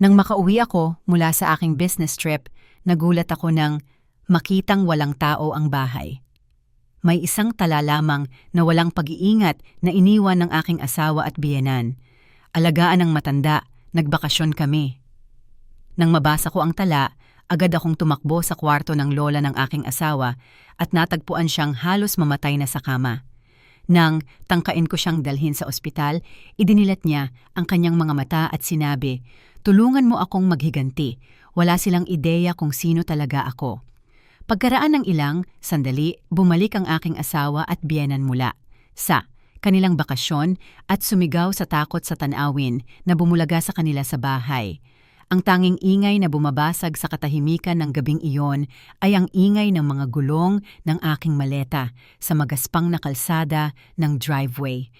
Nang makauwi ako mula sa aking business trip, nagulat ako nang makitang walang tao ang bahay. May isang tala lamang na walang pag-iingat na iniwan ng aking asawa at biyenan. Alagaan ng matanda, nagbakasyon kami. Nang mabasa ko ang tala, agad akong tumakbo sa kwarto ng lola ng aking asawa at natagpuan siyang halos mamatay na sa kama. Nang tangkain ko siyang dalhin sa ospital, idinilat niya ang kanyang mga mata at sinabi, "Tulungan mo akong maghiganti. Wala silang ideya kung sino talaga ako." Pagkaraan ng ilang sandali, bumalik ang aking asawa at biyenan mula sa kanilang bakasyon at sumigaw sa takot sa tanawin na bumulaga sa kanila sa bahay. Ang tanging ingay na bumabasag sa katahimikan ng gabing iyon ay ang ingay ng mga gulong ng aking maleta sa magaspang na kalsada ng driveway.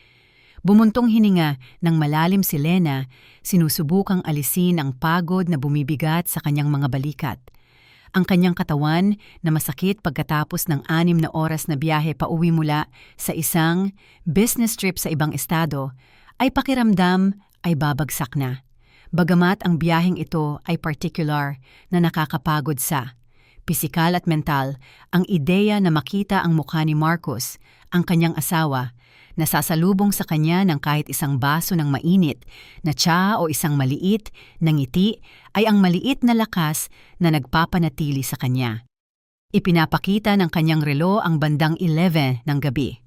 Bumuntong hininga ng malalim si Lena, sinusubukang alisin ang pagod na bumibigat sa kanyang mga balikat. Ang kanyang katawan na masakit pagkatapos ng 6 na oras na biyahe pauwi mula sa isang business trip sa ibang estado, ay pakiramdam ay babagsak na. Bagamat ang biyaheng ito ay particular na nakakapagod sa pisikal at mental, ang ideya na makita ang mukha ni Marcos, ang kanyang asawa, na sasalubong sa kanya ng kahit isang baso ng mainit na tsa o isang maliit na ngiti ay ang maliit na lakas na nagpapanatili sa kanya. Ipinapakita ng kanyang relo ang bandang 11 ng gabi.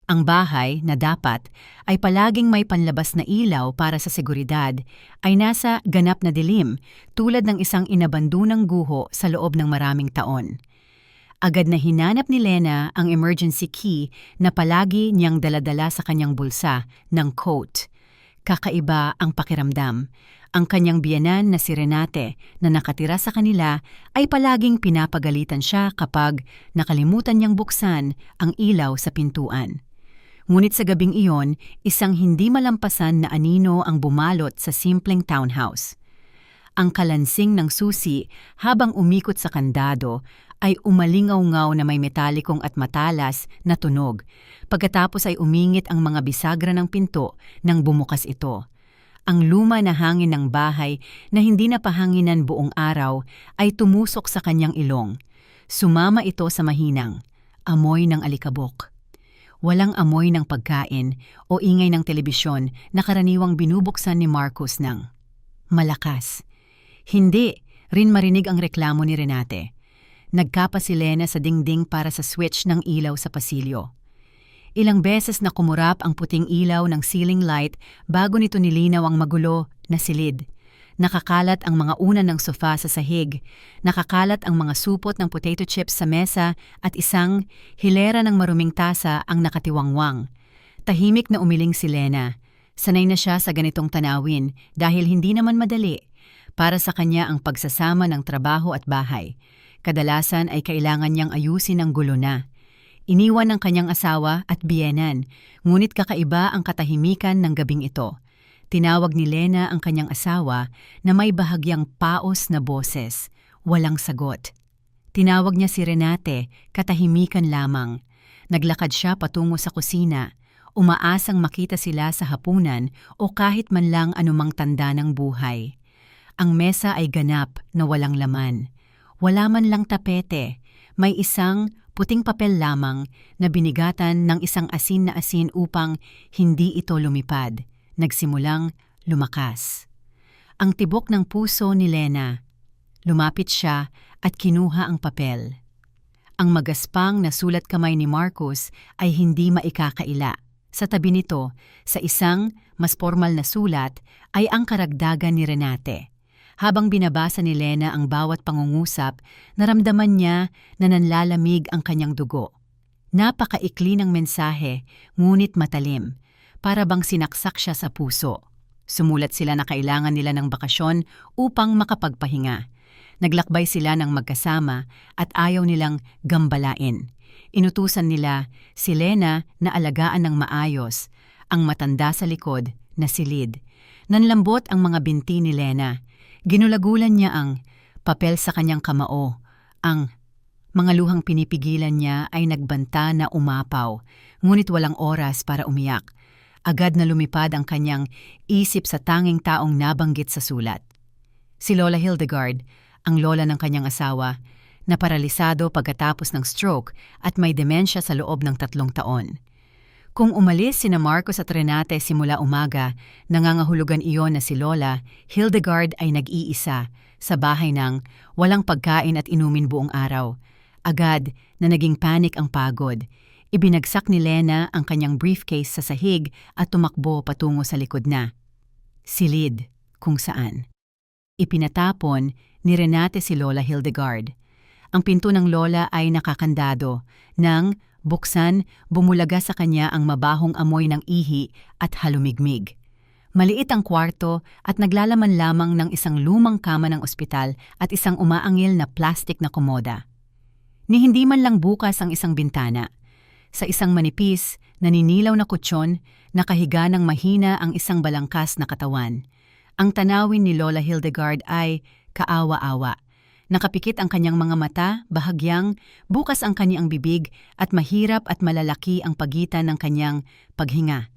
Ang bahay na dapat ay palaging may panlabas na ilaw para sa seguridad ay nasa ganap na dilim tulad ng isang inabandunang guho sa loob ng maraming taon. Agad na hinanap ni Lena ang emergency key na palagi niyang daladala sa kanyang bulsa ng coat. Kakaiba ang pakiramdam. Ang kanyang biyenan na si Renate na nakatira sa kanila ay palaging pinapagalitan siya kapag nakalimutan niyang buksan ang ilaw sa pintuan. Ngunit sa gabing iyon, isang hindi malampasan na anino ang bumalot sa simpleng townhouse. Ang kalansing ng susi habang umikot sa kandado ay umalingaw-ngaw na may metalikong at matalas na tunog. Pagkatapos ay umingit ang mga bisagra ng pinto nang bumukas ito. Ang luma na hangin ng bahay na hindi napahanginan buong araw ay tumusok sa kanyang ilong. Sumama ito sa mahinang amoy ng alikabok. Walang amoy ng pagkain o ingay ng telebisyon na karaniwang binubuksan ni Marcos ng malakas. Hindi rin marinig ang reklamo ni Renate. Nagkapa si Lena sa dingding para sa switch ng ilaw sa pasilyo. Ilang beses na kumurap ang puting ilaw ng ceiling light bago nito nilinaw ang magulo na silid. Nakakalat ang mga unan ng sofa sa sahig, nakakalat ang mga supot ng potato chips sa mesa at isang hilera ng maruming tasa ang nakatiwangwang. Tahimik na umiling si Lena. Sanay na siya sa ganitong tanawin dahil hindi naman madali. Para sa kanya ang pagsasama ng trabaho at bahay. Kadalasan ay kailangan niyang ayusin ang gulo na. Iniwan ng kanyang asawa at biyenan, ngunit kakaiba ang katahimikan ng gabing ito. Tinawag ni Lena ang kanyang asawa na may bahagyang paos na boses, walang sagot. Tinawag niya si Renate, katahimikan lamang. Naglakad siya patungo sa kusina, umaasang makita sila sa hapunan o kahit man lang anumang tanda ng buhay. Ang mesa ay ganap na walang laman. Wala man lang tapete, may isang puting papel lamang na binigatan ng isang asin na asin upang hindi ito lumipad. Nagsimulang lumakas. Ang tibok ng puso ni Lena. Lumapit siya at kinuha ang papel. Ang magaspang na sulat kamay ni Marcos ay hindi maikakaila. Sa tabi nito, sa isang mas formal na sulat, ay ang karagdagan ni Renate. Habang binabasa ni Lena ang bawat pangungusap, naramdaman niya na nanlalamig ang kanyang dugo. Napakaikli ng mensahe, ngunit matalim, para bang sinaksak siya sa puso. Sumulat sila na kailangan nila ng bakasyon upang makapagpahinga. Naglakbay sila ng magkasama at ayaw nilang gambalain. Inutusan nila si Lena na alagaan ng maayos, ang matanda sa likod na silid. Nanlambot ang mga binti ni Lena. Ginulagulan niya ang papel sa kanyang kamao. Ang mga luhang pinipigilan niya ay nagbanta na umapaw, ngunit walang oras para umiyak. Agad na lumipad ang kanyang isip sa tanging taong nabanggit sa sulat. Si Lola Hildegard, ang lola ng kanyang asawa, na paralisado pagkatapos ng stroke at may demensya sa loob ng 3 taon. Kung umalis sina Marcos at Renate simula umaga, nangangahulugan iyon na si Lola Hildegard ay nag-iisa sa bahay ng walang pagkain at inumin buong araw. Agad na naging panic ang pagod. Ibinagsak ni Lena ang kanyang briefcase sa sahig at tumakbo patungo sa likod na. Silid kung saan. Ipinatapon ni Renate si Lola Hildegard. Ang pinto ng lola ay nakakandado. Nang buksan, bumulaga sa kanya ang mabahong amoy ng ihi at halumigmig. Maliit ang kwarto at naglalaman lamang ng isang lumang kama ng ospital at isang umaangil na plastik na komoda. Ni hindi man lang bukas ang isang bintana. Sa isang manipis, naninilaw na kutsyon, nakahiga ng mahina ang isang balangkas na katawan. Ang tanawin ni Lola Hildegard ay kaawa-awa. Nakapikit ang kanyang mga mata, bahagyang, bukas ang kanyang bibig at mahirap at malalaki ang pagitan ng kanyang paghinga.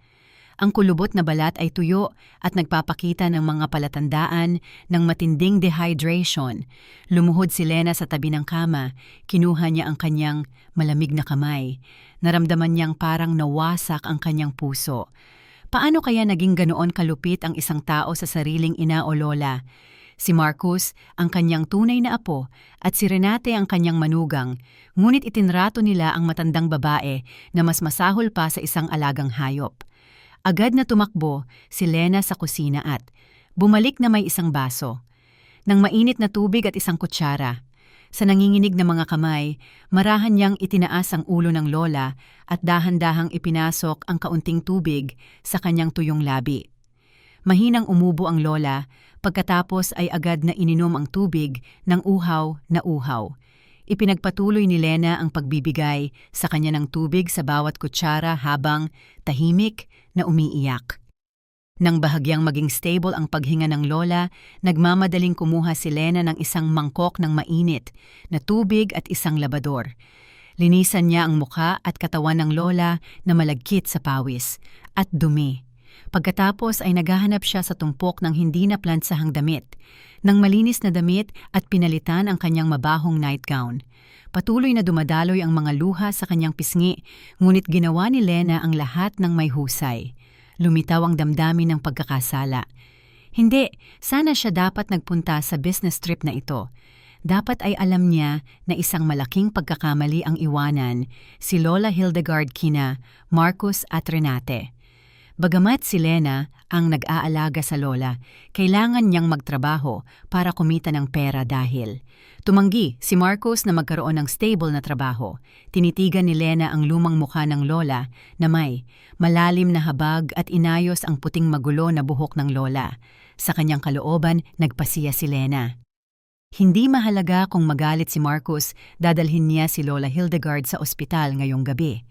Ang kulubot na balat ay tuyo at nagpapakita ng mga palatandaan ng matinding dehydration. Lumuhod si Lena sa tabi ng kama, kinuha niya ang kanyang malamig na kamay. Naramdaman niyang parang nawasak ang kanyang puso. Paano kaya naging ganoon kalupit ang isang tao sa sariling ina o lola? Si Marcos ang kanyang tunay na apo at si Renate ang kanyang manugang, ngunit itinrato nila ang matandang babae na mas masahol pa sa isang alagang hayop. Agad na tumakbo si Lena sa kusina at bumalik na may isang baso ng mainit na tubig at isang kutsara. Sa nanginginig na mga kamay, marahan niyang itinaas ang ulo ng lola at dahan-dahang ipinasok ang kaunting tubig sa kanyang tuyong labi. Mahinang umubo ang lola, pagkatapos ay agad na ininom ang tubig ng uhaw na uhaw. Ipinagpatuloy ni Lena ang pagbibigay sa kanya ng tubig sa bawat kutsara habang tahimik na umiiyak. Nang bahagyang maging stable ang paghinga ng lola, nagmamadaling kumuha si Lena ng isang mangkok ng mainit na tubig at isang labador. Linisan niya ang mukha at katawan ng lola na malagkit sa pawis at dumi. Pagkatapos ay naghahanap siya sa tumpok ng hindi naplansahang damit, ng malinis na damit at pinalitan ang kanyang mabahong nightgown. Patuloy na dumadaloy ang mga luha sa kanyang pisngi, ngunit ginawa ni Lena ang lahat ng may husay. Lumitaw ang damdamin ng pagkakasala. Hindi, sana siya dapat nagpunta sa business trip na ito. Dapat ay alam niya na isang malaking pagkakamali ang iwanan si Lola Hildegard kina Marcos at Renate. Bagamat si Lena ang nag-aalaga sa lola, kailangan niyang magtrabaho para kumita ng pera dahil tumanggi si Marcos na magkaroon ng stable na trabaho. Tinitigan ni Lena ang lumang mukha ng lola na may malalim na habag at inayos ang puting magulo na buhok ng lola. Sa kanyang kalooban, nagpasiya si Lena. Hindi mahalaga kung magalit si Marcos, dadalhin niya si Lola Hildegard sa ospital ngayong gabi.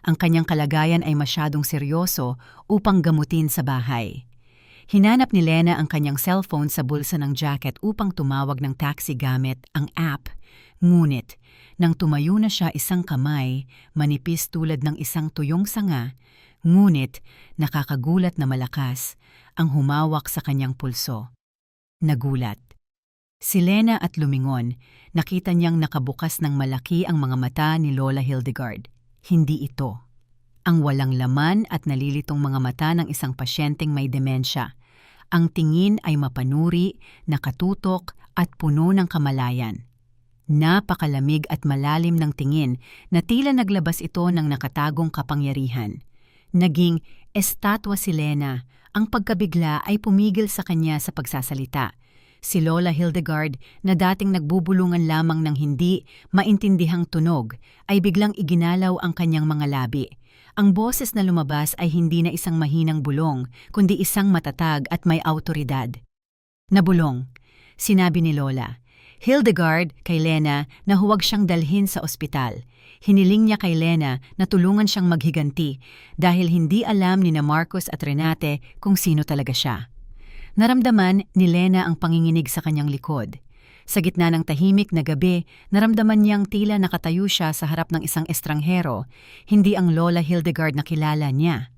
Ang kanyang kalagayan ay masyadong seryoso upang gamutin sa bahay. Hinanap ni Lena ang kanyang cellphone sa bulsa ng jacket upang tumawag ng taxi gamit ang app. Ngunit, nang tumayo na siya, isang kamay, manipis tulad ng isang tuyong sanga, ngunit nakakagulat na malakas ang humawak sa kanyang pulso. Nagulat si Lena at lumingon. Nakita niyang nakabukas ng malaki ang mga mata ni Lola Hildegard. Hindi ito ang walang laman at nalilitong mga mata ng isang pasyenteng may demensya. Ang tingin ay mapanuri, nakatutok at puno ng kamalayan. Napakalamig at malalim ng tingin na tila naglabas ito ng nakatagong kapangyarihan. Naging estatwa si Lena. Ang pagkabigla ay pumigil sa kanya sa pagsasalita. Si Lola Hildegard na dating nagbubulungan lamang ng hindi maintindihang tunog ay biglang iginalaw ang kanyang mga labi. Ang boses na lumabas ay hindi na isang mahinang bulong, kundi isang matatag at may awtoridad. Nabulong, sinabi ni Lola Hildegard kay Lena na huwag siyang dalhin sa ospital. Hiniling niya kay Lena na tulungan siyang maghiganti dahil hindi alam ni na Marcos at Renate kung sino talaga siya. Naramdaman ni Lena ang panginginig sa kanyang likod. Sa gitna ng tahimik na gabi, naramdaman niyang tila nakatayo siya sa harap ng isang estranghero, hindi ang Lola Hildegard na kilala niya.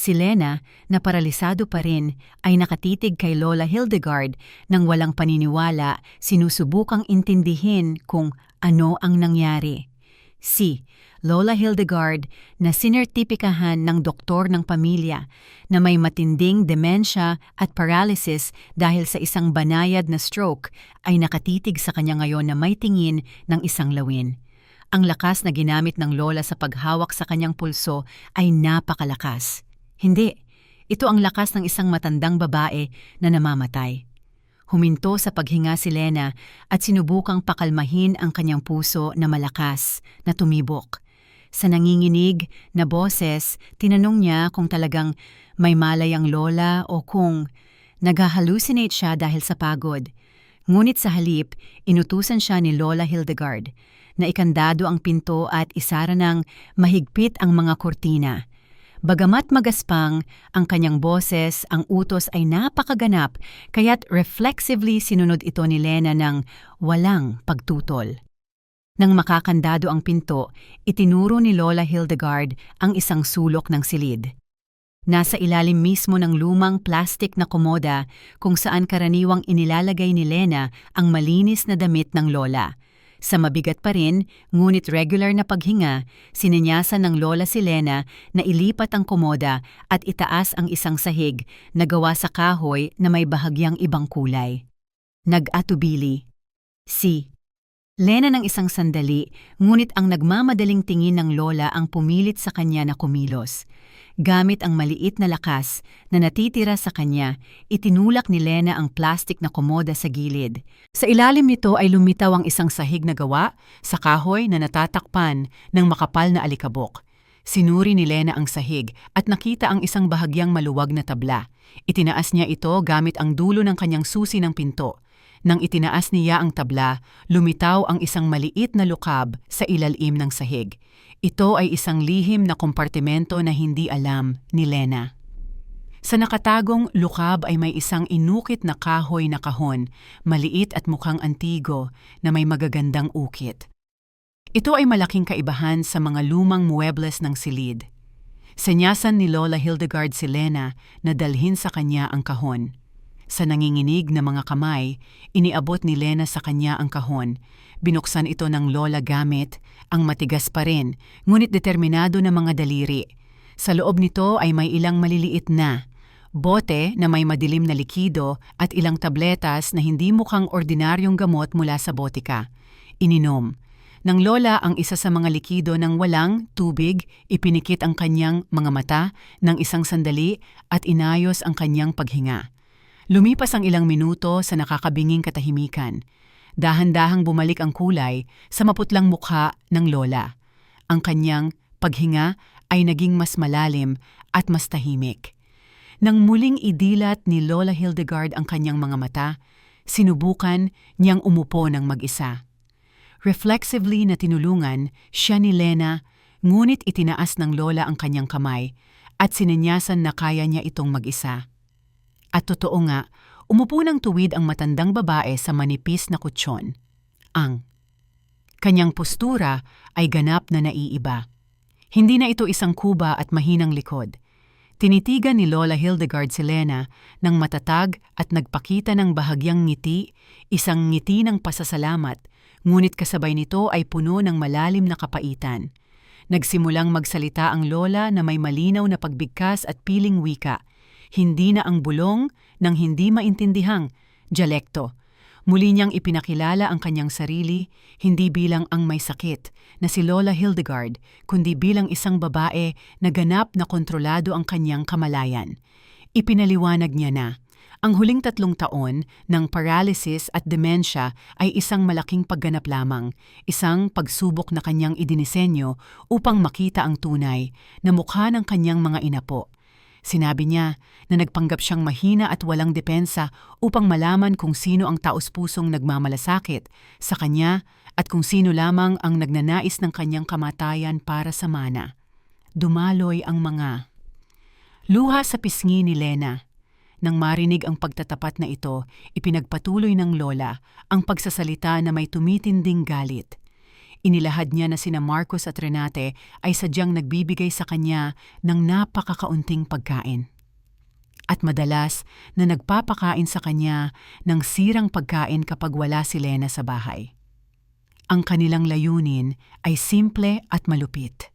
Si Lena, na paralisado pa rin, ay nakatitig kay Lola Hildegard nang walang paniniwala, sinusubukang intindihin kung ano ang nangyari. Si Lola Hildegard, na sinertipikahan ng doktor ng pamilya na may matinding demensya at paralysis dahil sa isang banayad na stroke, ay nakatitig sa kanya ngayon na may tingin ng isang lawin. Ang lakas na ginamit ng lola sa paghawak sa kanyang pulso ay napakalakas. Hindi, ito ang lakas ng isang matandang babae na namamatay. Huminto sa paghinga si Lena at sinubukang pakalmahin ang kanyang puso na malakas na tumibok. Sa nanginginig na boses, tinanong niya kung talagang may malay ang lola o kung nag-hallucinate siya dahil sa pagod. Ngunit sa halip, inutusan siya ni Lola Hildegard na ikandado ang pinto at isara ng mahigpit ang mga kurtina. Bagamat magaspang ang kanyang boses, ang utos ay napakaganap, kaya't reflexively sinunod ito ni Lena ng walang pagtutol. Nang makakandado ang pinto, itinuro ni Lola Hildegard ang isang sulok ng silid. Nasa ilalim mismo ng lumang plastik na komoda kung saan karaniwang inilalagay ni Lena ang malinis na damit ng lola. Sa mabigat pa rin, ngunit regular na paghinga, sinenyasan ng lola si Lena na ilipat ang komoda at itaas ang isang sahig na gawa sa kahoy na may bahagyang ibang kulay. Nag-atubili. Si Lena ng isang sandali, ngunit ang nagmamadaling tingin ng lola ang pumilit sa kanya na kumilos. Gamit ang maliit na lakas na natitira sa kanya, itinulak ni Lena ang plastik na komoda sa gilid. Sa ilalim nito ay lumitaw ang isang sahig na gawa sa kahoy na natatakpan ng makapal na alikabok. Sinuri ni Lena ang sahig at nakita ang isang bahagyang maluwag na tabla. Itinaas niya ito gamit ang dulo ng kanyang susi ng pinto. Nang itinaas niya ang tabla, lumitaw ang isang maliit na lukab sa ilalim ng sahig. Ito ay isang lihim na kompartimento na hindi alam ni Lena. Sa nakatagong lukab ay may isang inukit na kahoy na kahon, maliit at mukhang antigo na may magagandang ukit. Ito ay malaking kaibahan sa mga lumang muebles ng silid. Senyasan ni Lola Hildegard si Lena na dalhin sa kanya ang kahon. Sa nanginginig na mga kamay, iniabot ni Lena sa kanya ang kahon. Binuksan ito ng lola gamit ang matigas pa rin, ngunit determinado na mga daliri. Sa loob nito ay may ilang maliliit na bote na may madilim na likido at ilang tabletas na hindi mukhang ordinaryong gamot mula sa botika. Ininom ng lola ang isa sa mga likido ng walang tubig, ipinikit ang kanyang mga mata ng isang sandali at inayos ang kanyang paghinga. Lumipas ang ilang minuto sa nakakabinging katahimikan. Dahan-dahang bumalik ang kulay sa maputlang mukha ng lola. Ang kanyang paghinga ay naging mas malalim at mas tahimik. Nang muling idilat ni Lola Hildegard ang kanyang mga mata, sinubukan niyang umupo ng mag-isa. Reflexively na tinulungan siya ni Lena, ngunit itinaas ng lola ang kanyang kamay at sinenyasan na kaya niya itong mag-isa. At totoo nga, umupo ng tuwid ang matandang babae sa manipis na kutsyon. Ang kanyang postura ay ganap na naiiba. Hindi na ito isang kuba at mahinang likod. Tinitigan ni Lola Hildegard si Lena ng matatag at nagpakita ng bahagyang ngiti, isang ngiti ng pasasalamat, ngunit kasabay nito ay puno ng malalim na kapaitan. Nagsimulang magsalita ang lola na may malinaw na pagbigkas at piling wika. Hindi na ang bulong ng hindi maintindihang dialekto. Muli niyang ipinakilala ang kanyang sarili, hindi bilang ang may sakit na si Lola Hildegard, kundi bilang isang babae na ganap na kontrolado ang kanyang kamalayan. Ipinaliwanag niya na ang huling 3 taon ng paralysis at demensya ay isang malaking pagganap lamang, isang pagsubok na kanyang idinisenyo upang makita ang tunay na mukha ng kanyang mga inapo. Sinabi niya na nagpanggap siyang mahina at walang depensa upang malaman kung sino ang taos-pusong nagmamalasakit sa kanya at kung sino lamang ang nagnanais ng kanyang kamatayan para sa mana. Dumaloy ang mga luha sa pisngi ni Lena. Nang marinig ang pagtatapat na ito, ipinagpatuloy ng lola ang pagsasalita na may tumitinding galit. Inilahad niya na sina Marcos at Renate ay sadyang nagbibigay sa kanya ng napakakaunting pagkain. At madalas na nagpapakain sa kanya ng sirang pagkain kapag wala si Lena sa bahay. Ang kanilang layunin ay simple at malupit.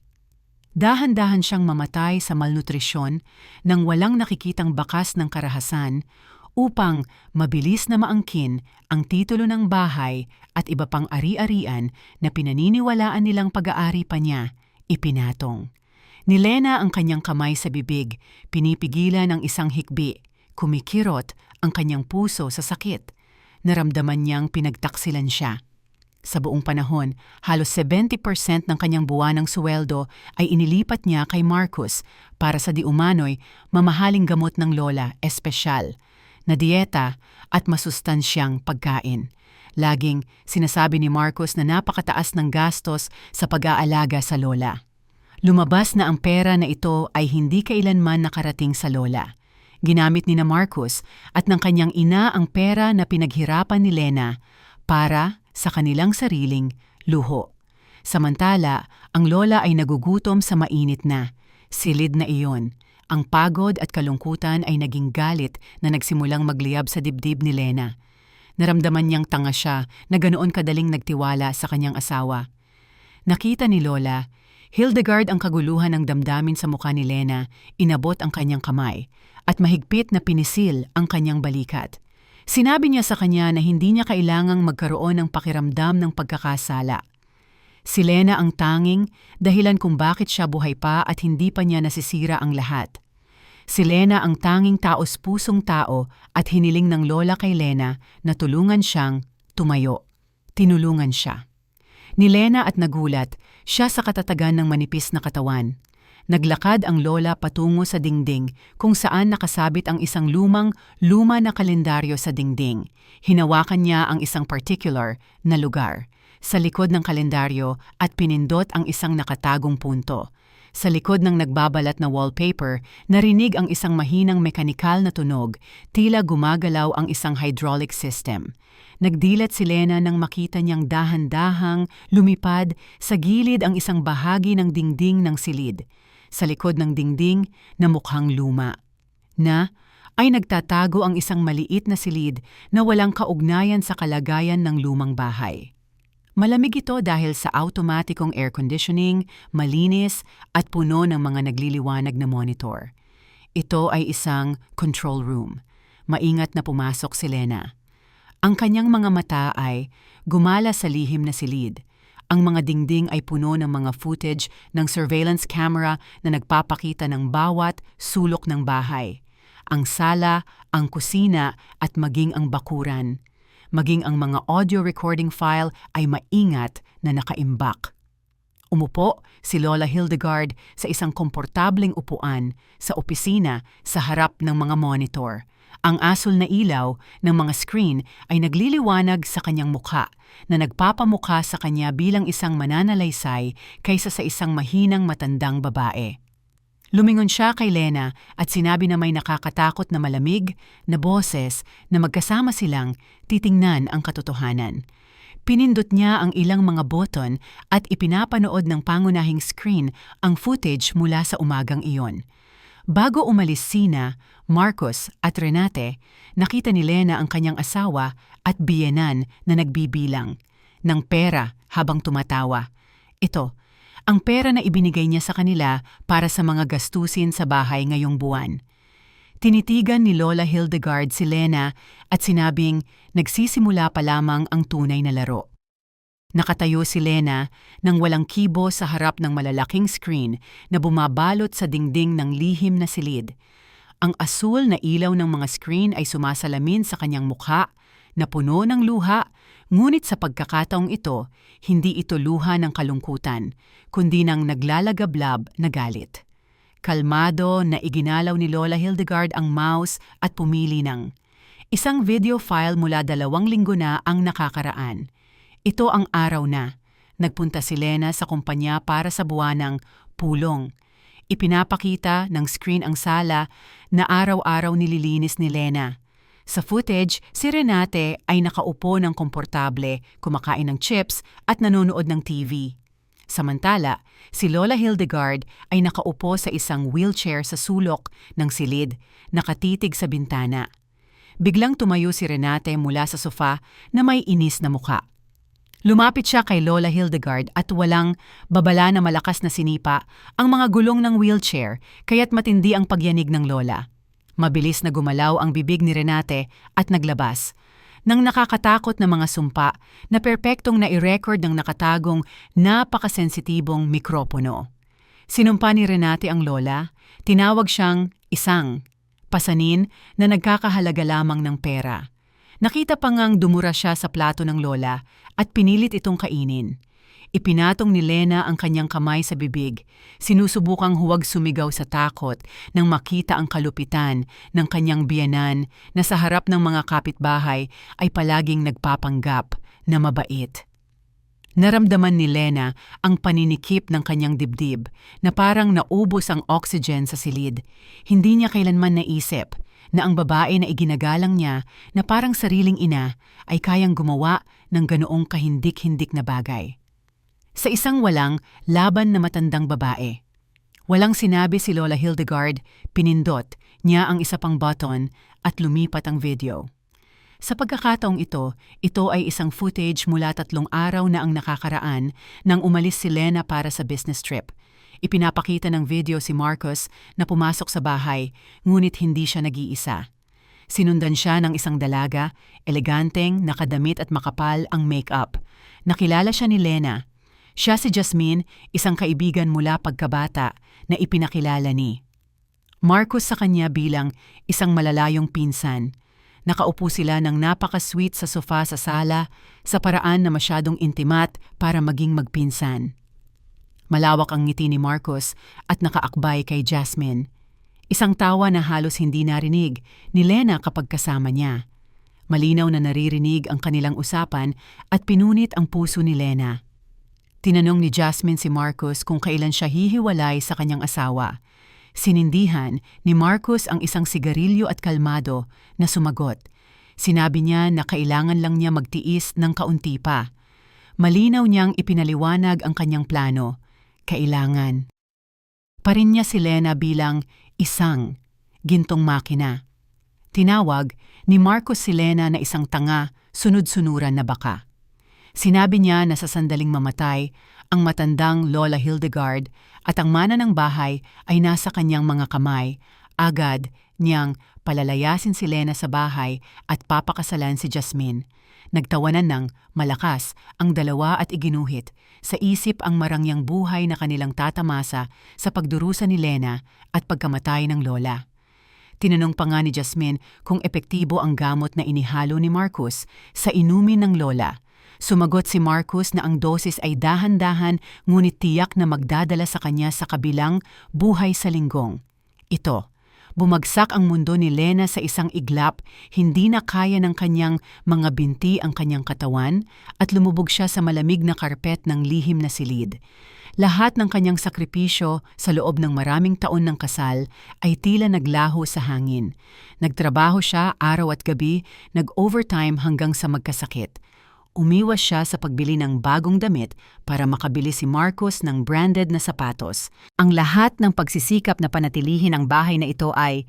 Dahan-dahan siyang mamatay sa malnutrisyon nang walang nakikitang bakas ng karahasan upang mabilis na maangkin ang titulo ng bahay at iba pang ari-arian na pinaniniwalaan nilang pag-aari pa niya, ipinatong. Ni Lena ang kanyang kamay sa bibig, pinipigilan ang isang hikbi, kumikirot ang kanyang puso sa sakit. Naramdaman niyang pinagtaksilan siya. Sa buong panahon, halos 70% ng kanyang buwanang suweldo ay inilipat niya kay Marcos para sa diumano'y mamahaling gamot ng lola, espesyal, na dieta at masustansyang pagkain. Laging sinasabi ni Marcos na napakataas ng gastos sa pag-aalaga sa lola. Lumabas na ang pera na ito ay hindi kailanman nakarating sa lola. Ginamit ni na Marcos at ng kanyang ina ang pera na pinaghirapan ni Lena para sa kanilang sariling luho. Samantala, ang lola ay nagugutom sa mainit na. Silid na iyon. Ang pagod at kalungkutan ay naging galit na nagsimulang magliyab sa dibdib ni Lena. Naramdaman niyang tanga siya na ganoon kadaling nagtiwala sa kanyang asawa. Nakita ni Lola, Hildegard ang kaguluhan ng damdamin sa mukha ni Lena, inabot ang kanyang kamay, at mahigpit na pinisil ang kanyang balikat. Sinabi niya sa kanya na hindi niya kailangang magkaroon ng pakiramdam ng pagkakasala. Si Lena ang tanging dahilan kung bakit siya buhay pa at hindi pa niya nasisira ang lahat. Si Lena ang tanging taos-pusong tao at hiniling ng lola kay Lena na tulungan siyang tumayo. Tinulungan siya. Ni Lena at nagulat, siya sa katatagan ng manipis na katawan. Naglakad ang lola patungo sa dingding kung saan nakasabit ang isang luma na kalendaryo sa dingding. Hinawakan niya ang isang particular na lugar sa likod ng kalendaryo at pinindot ang isang nakatagong punto. Sa likod ng nagbabalat na wallpaper, narinig ang isang mahinang mekanikal na tunog, tila gumagalaw ang isang hydraulic system. Nagdilat si Lena nang makita niyang dahan-dahang lumipad sa gilid ang isang bahagi ng dingding ng silid. Sa likod ng dingding na mukhang luma. Ay nagtatago ang isang maliit na silid na walang kaugnayan sa kalagayan ng lumang bahay. Malamig ito dahil sa automatikong air conditioning, malinis at puno ng mga nagliliwanag na monitor. Ito ay isang control room. Maingat na pumasok si Lena. Ang kanyang mga mata ay gumala sa lihim na silid. Ang mga dingding ay puno ng mga footage ng surveillance camera na nagpapakita ng bawat sulok ng bahay. Ang sala, ang kusina at maging ang bakuran. Maging ang mga audio recording file ay maingat na nakaimbak. Umupo si Lola Hildegard sa isang komportableng upuan sa opisina sa harap ng mga monitor. Ang asul na ilaw ng mga screen ay nagliliwanag sa kanyang mukha na nagpapamukha sa kanya bilang isang mananalaysay kaysa sa isang mahinang matandang babae. Lumingon siya kay Lena at sinabi na may nakakatakot na malamig na boses na magkasama silang titingnan ang katotohanan. Pinindot niya ang ilang mga button at ipinapanood ng pangunahing screen ang footage mula sa umagang iyon. Bago umalis sina, Marcos at Renate, nakita ni Lena ang kanyang asawa at biyenan na nagbibilang ng pera habang tumatawa. Ito, ang pera na ibinigay niya sa kanila para sa mga gastusin sa bahay ngayong buwan. Tinitigan ni Lola Hildegard si Lena at sinabing nagsisimula pa lamang ang tunay na laro. Nakatayo si Lena nang walang kibo sa harap ng malalaking screen na bumabalot sa dingding ng lihim na silid. Ang asul na ilaw ng mga screen ay sumasalamin sa kanyang mukha na puno ng luha, ngunit sa pagkakataong ito, hindi ito luha ng kalungkutan, kundi ng naglalagablab na galit. Kalmado na iginalaw ni Lola Hildegard ang mouse at pumili ng isang video file mula 2 linggo na ang nakakaraan. Ito ang araw na. Nagpunta si Lena sa kumpanya para sa buwanang pulong. Ipinapakita ng screen ang sala na araw-araw nililinis ni Lena. Sa footage, si Renate ay nakaupo ng komportable, kumakain ng chips at nanonood ng TV. Samantala, si Lola Hildegard ay nakaupo sa isang wheelchair sa sulok ng silid, nakatitig sa bintana. Biglang tumayo si Renate mula sa sofa na may inis na muka. Lumapit siya kay Lola Hildegard at walang babala na malakas na sinipa ang mga gulong ng wheelchair kaya't matindi ang pagyanig ng Lola. Mabilis na gumalaw ang bibig ni Renate at naglabas ng nakakatakot na mga sumpa na perpektong nai-record ng nakatagong napakasensitibong mikropono. Sinumpa ni Renate ang Lola, tinawag siyang isang pasanin na nagkakahalaga lamang ng pera. Nakita pa ngang dumura siya sa plato ng Lola at pinilit itong kainin. Ipinatong ni Lena ang kanyang kamay sa bibig, sinusubukang huwag sumigaw sa takot nang makita ang kalupitan ng kanyang biyenan na sa harap ng mga kapitbahay ay palaging nagpapanggap na mabait. Naramdaman ni Lena ang paninikip ng kanyang dibdib na parang naubos ang oxygen sa silid. Hindi niya kailanman naisip na ang babae na iginagalang niya na parang sariling ina ay kayang gumawa ng ganoong kahindik-hindik na bagay. Sa isang walang laban na matandang babae. Walang sinabi si Lola Hildegard, pinindot niya ang isa pang button at lumipat ang video. Sa pagkakataong ito ay isang footage mula 3 araw na ang nakakaraan nang umalis si Lena para sa business trip. Ipinapakita ng video si Marcos na pumasok sa bahay, ngunit hindi siya nag-iisa. Sinundan siya ng isang dalaga, eleganteng, nakadamit at makapal ang make-up. Nakilala siya ni Lena. Siya si Jasmine, isang kaibigan mula pagkabata na ipinakilala ni Marcos sa kanya bilang isang malalayong pinsan. Nakaupo sila ng napaka-sweet sa sofa sa sala sa paraan na masyadong intimat para maging magpinsan. Malawak ang ngiti ni Marcos at nakaakbay kay Jasmine. Isang tawa na halos hindi narinig ni Lena kapag kasama niya. Malinaw na naririnig ang kanilang usapan at pinunit ang puso ni Lena. Tinanong ni Jasmine si Marcos kung kailan siya hihiwalay sa kanyang asawa. Sinindihan ni Marcos ang isang sigarilyo at kalmado na sumagot. Sinabi niya na kailangan lang niya magtiis ng kaunti pa. Malinaw niyang ipinaliwanag ang kanyang plano. Kailangan pa rin niya si Lena bilang isang gintong makina. Tinawag ni Marcos si Lena na isang tanga, sunod-sunuran na baka. Sinabi niya na sa sandaling mamatay, ang matandang Lola Hildegard at ang mana ng bahay ay nasa kanyang mga kamay. Agad niyang palalayasin si Lena sa bahay at papakasalan si Jasmine. Nagtawanan ng malakas ang dalawa at iginuhit sa isip ang marangyang buhay na kanilang tatamasa sa pagdurusa ni Lena at pagkamatay ng Lola. Tinanong pa nga ni Jasmine kung epektibo ang gamot na inihalo ni Marcos sa inumin ng Lola. Sumagot si Marcos na ang dosis ay dahan-dahan ngunit tiyak na magdadala sa kanya sa kabilang buhay sa linggong. Ito, bumagsak ang mundo ni Lena sa isang iglap, hindi na kaya ng kanyang mga binti ang kanyang katawan at lumubog siya sa malamig na karpet ng lihim na silid. Lahat ng kanyang sakripisyo sa loob ng maraming taon ng kasal ay tila naglaho sa hangin. Nagtrabaho siya araw at gabi, nag-overtime hanggang sa magkasakit. Umiwas siya sa pagbili ng bagong damit para makabili si Marcos ng branded na sapatos. Ang lahat ng pagsisikap na panatilihin ang bahay na ito ay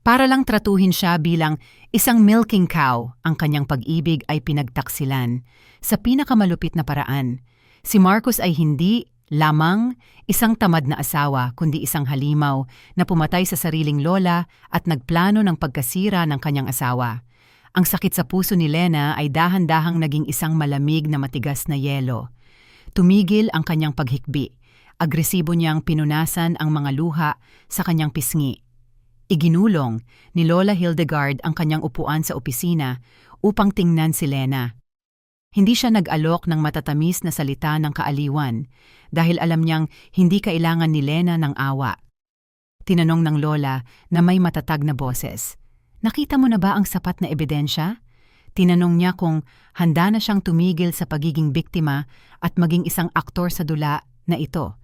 para lang tratuhin siya bilang isang milking cow. Ang kanyang pag-ibig ay pinagtaksilan sa pinakamalupit na paraan. Si Marcos ay hindi lamang isang tamad na asawa kundi isang halimaw na pumatay sa sariling lola at nagplano ng pagkasira ng kanyang asawa. Ang sakit sa puso ni Lena ay dahan-dahang naging isang malamig na matigas na yelo. Tumigil ang kanyang paghikbi. Agresibo niyang pinunasan ang mga luha sa kanyang pisngi. Iginulong ni Lola Hildegard ang kanyang upuan sa opisina upang tingnan si Lena. Hindi siya nag-alok ng matatamis na salita ng kaaliwan dahil alam niyang hindi kailangan ni Lena ng awa. Tinanong ng Lola na may matatag na boses. Nakita mo na ba ang sapat na ebidensya? Tinanong niya kung handa na siyang tumigil sa pagiging biktima at maging isang aktor sa dula na ito.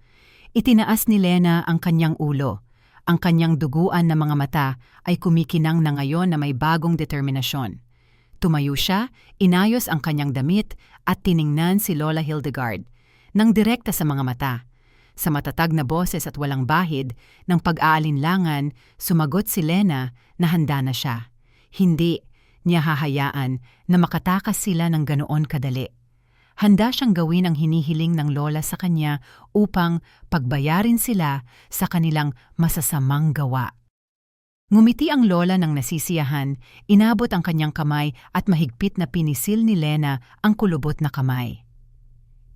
Itinaas ni Lena ang kanyang ulo. Ang kanyang duguan na mga mata ay kumikinang na ngayon na may bagong determinasyon. Tumayo siya, inayos ang kanyang damit at tiningnan si Lola Hildegard nang direkta sa mga mata. Sa matatag na boses at walang bahid ng pag-aalinlangan, sumagot si Lena na handa na siya. Hindi niya hahayaan na makatakas sila ng ganoon kadali. Handa siyang gawin ang hinihiling ng lola sa kanya upang pagbayarin sila sa kanilang masasamang gawa. Ngumiti ang lola ng nasisiyahan, inabot ang kanyang kamay at mahigpit na pinisil ni Lena ang kulubot na kamay.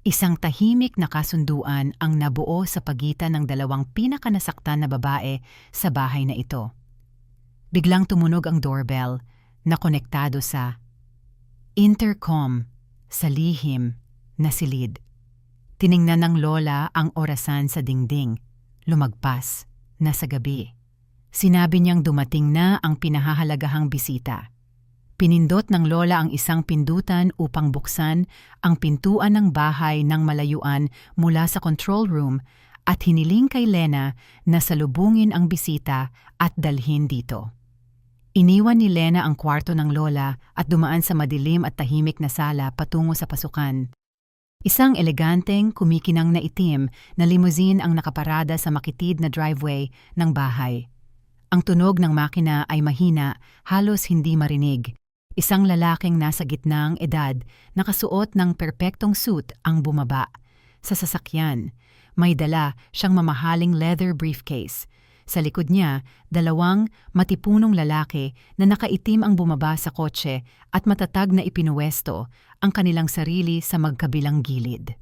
Isang tahimik na kasunduan ang nabuo sa pagitan ng dalawang pinakanasaktan na babae sa bahay na ito. Biglang tumunog ang doorbell na konektado sa intercom sa lihim na silid. Tiningnan ng lola ang orasan sa dingding. Lumagpas na sa gabi. Sinabi niyang dumating na ang pinahahalagahang bisita. Pinindot ng lola ang isang pindutan upang buksan ang pintuan ng bahay ng malayuan mula sa control room at hiniling kay Lena na salubungin ang bisita at dalhin dito. Iniwan ni Lena ang kwarto ng lola at dumaan sa madilim at tahimik na sala patungo sa pasukan. Isang eleganteng, kumikinang na itim na limousine ang nakaparada sa makitid na driveway ng bahay. Ang tunog ng makina ay mahina, halos hindi marinig. Isang lalaking nasa gitnang edad, nakasuot ng perpektong suit ang bumaba. Sa sasakyan, may dala siyang mamahaling leather briefcase. Sa likod niya, dalawang matipunong lalaki na nakaitim ang bumaba sa kotse at matatag na ipinuwesto ang kanilang sarili sa magkabilang gilid.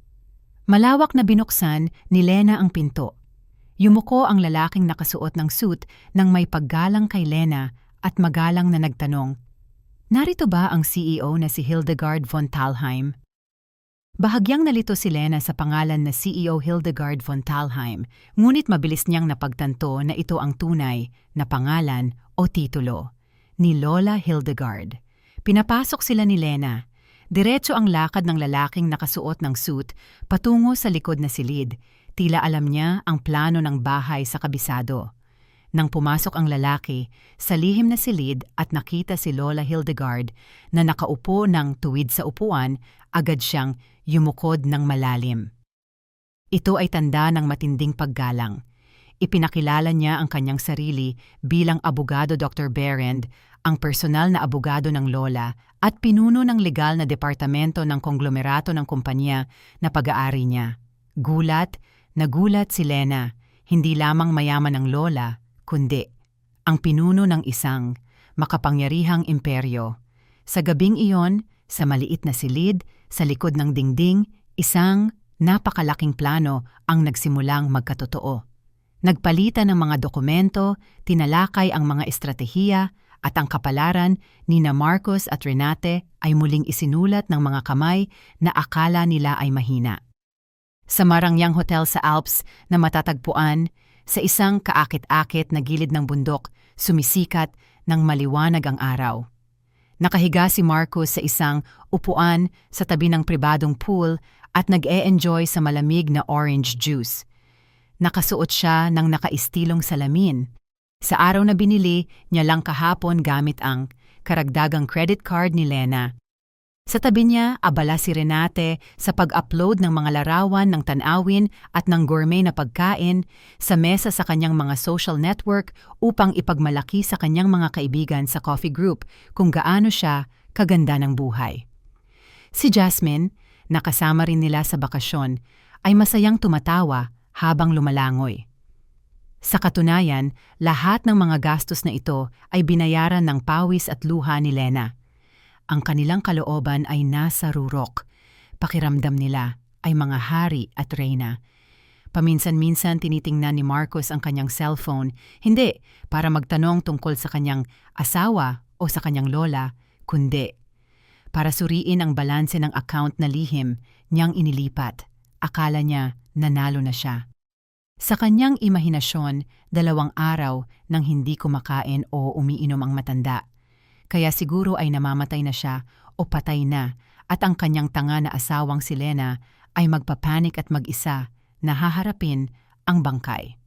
Malawak na binuksan ni Lena ang pinto. Yumuko ang lalaking nakasuot ng suit nang may paggalang kay Lena at magalang na nagtanong, "Narito ba ang CEO na si Hildegard von Thalheim?" Bahagyang nalito si Lena sa pangalan na CEO Hildegard von Thalheim, ngunit mabilis niyang napagtanto na ito ang tunay na pangalan o titulo ni Lola Hildegard. Pinapasok sila ni Lena. Diretso ang lakad ng lalaking nakasuot ng suit patungo sa likod na silid. Tila alam niya ang plano ng bahay sa kabisado. Nang pumasok ang lalaki, sa lihim na silid at nakita si Lola Hildegard na nakaupo ng tuwid sa upuan, agad siyang yumukod ng malalim. Ito ay tanda ng matinding paggalang. Ipinakilala niya ang kanyang sarili bilang abogado Dr. Berend, ang personal na abogado ng lola at pinuno ng legal na departamento ng konglomerato ng kumpanya na pag-aari niya. Nagulat si Lena, hindi lamang mayaman ng lola, kundi ang pinuno ng isang makapangyarihang imperyo. Sa gabing iyon, sa maliit na silid, sa likod ng dingding, isang napakalaking plano ang nagsimulang magkatotoo. Nagpalitan ng mga dokumento, tinalakay ang mga estratehiya, at ang kapalaran ni Marcos at Renate ay muling isinulat ng mga kamay na akala nila ay mahina. Sa Marangyang Hotel sa Alps na matatagpuan, sa isang kaakit-akit na gilid ng bundok, sumisikat ng maliwanag ang araw. Nakahiga si Marcos sa isang upuan sa tabi ng pribadong pool at nag-e-enjoy sa malamig na orange juice. Nakasuot siya ng nakaistilong salamin. Sa araw na binili niya lang kahapon gamit ang karagdagang credit card ni Lena. Sa tabi niya, abala si Renate sa pag-upload ng mga larawan ng tanawin at ng gourmet na pagkain sa mesa sa kanyang mga social network upang ipagmalaki sa kanyang mga kaibigan sa coffee group kung gaano siya kaganda ng buhay. Si Jasmine, na kasama rin nila sa bakasyon, ay masayang tumatawa habang lumalangoy. Sa katunayan, lahat ng mga gastos na ito ay binayaran ng pawis at luha ni Lena. Ang kanilang kalooban ay nasa rurok. Pakiramdam nila ay mga hari at reyna. Paminsan-minsan tinitingnan ni Marcos ang kanyang cellphone, hindi para magtanong tungkol sa kanyang asawa o sa kanyang lola, kundi para suriin ang balanse ng account na lihim niyang inilipat. Akala niya nanalo na siya. Sa kanyang imahinasyon, 2 araw nang hindi kumakain o umiinom ang matanda. Kaya siguro ay namamatay na siya o patay na at ang kanyang tanga na asawang si Lena ay magpapanik at mag-isa na haharapin ang bangkay.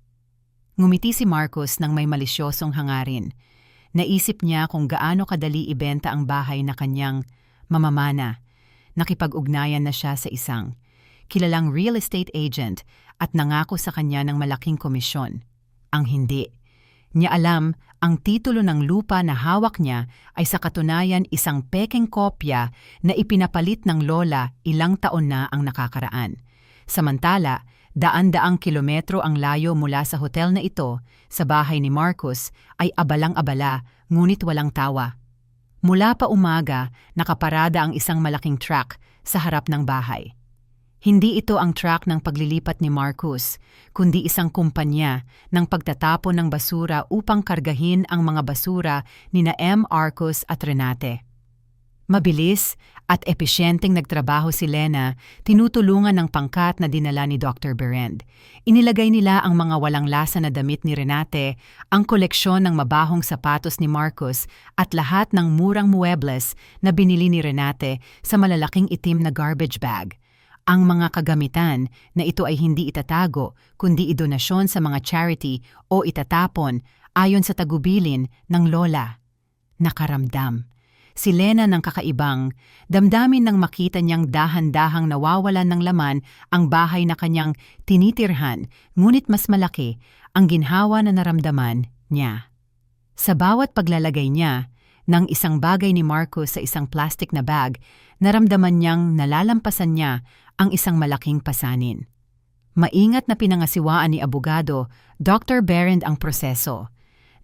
Ngumiti si Marcos ng may malisyosong hangarin. Naisip niya kung gaano kadali ibenta ang bahay na kanyang mamamana. Nakipag-ugnayan na siya sa isang kilalang real estate agent at nangako sa kanya ng malaking komisyon. Ang hindi niya alam, ang titulo ng lupa na hawak niya ay sa katunayan isang pekeng kopya na ipinapalit ng lola ilang taon na ang nakakaraan. Samantala, daan-daang kilometro ang layo mula sa hotel na ito, sa bahay ni Marcos ay abalang-abala ngunit walang tawa. Mula pa umaga, nakaparada ang isang malaking truck sa harap ng bahay. Hindi ito ang truck ng paglilipat ni Marcos, kundi isang kumpanya ng pagtatapon ng basura upang kargahin ang mga basura nina Marcos at Renate. Mabilis at episyenteng nagtrabaho si Lena, tinutulungan ng pangkat na dinala ni Dr. Berend. Inilagay nila ang mga walang lasa na damit ni Renate, ang koleksyon ng mabahong sapatos ni Marcos at lahat ng murang muebles na binili ni Renate sa malalaking itim na garbage bag. Ang mga kagamitan na ito ay hindi itatago kundi idonasyon sa mga charity o itatapon ayon sa tagubilin ng lola. Nakaramdam si Lena ng kakaibang damdamin nang makita niyang dahan-dahang nawawalan ng laman ang bahay na kanyang tinitirhan, ngunit mas malaki ang ginhawa na naramdaman niya. Sa bawat paglalagay niya ng isang bagay ni Marcos sa isang plastic na bag, naramdaman niyang nalalampasan niya ang isang malaking pasanin. Maingat na pinangasiwaan ni abogado Dr. Berend ang proseso.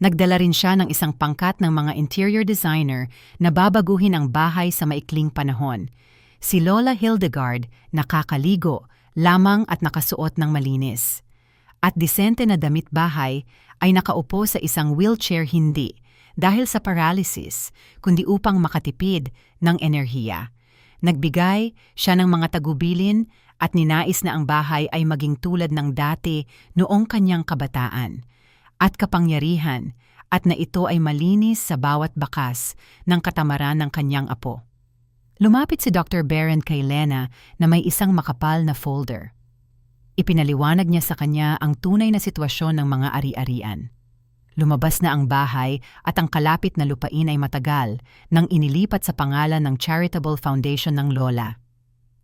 Nagdala rin siya ng isang pangkat ng mga interior designer na babaguhin ang bahay sa maikling panahon. Si Lola Hildegard nakakaligo lamang at nakasuot ng malinis. At disente na damit bahay ay nakaupo sa isang wheelchair hindi dahil sa paralysis, kundi upang makatipid ng enerhiya. Nagbigay siya ng mga tagubilin at ninais na ang bahay ay maging tulad ng dati noong kanyang kabataan at kapangyarihan at na ito ay malinis sa bawat bakas ng katamaran ng kanyang apo. Lumapit si Dr. Berend kay Lena na may isang makapal na folder. Ipinaliwanag niya sa kanya ang tunay na sitwasyon ng mga ari-arian. Lumabas na ang bahay at ang kalapit na lupain ay matagal nang inilipat sa pangalan ng Charitable Foundation ng Lola.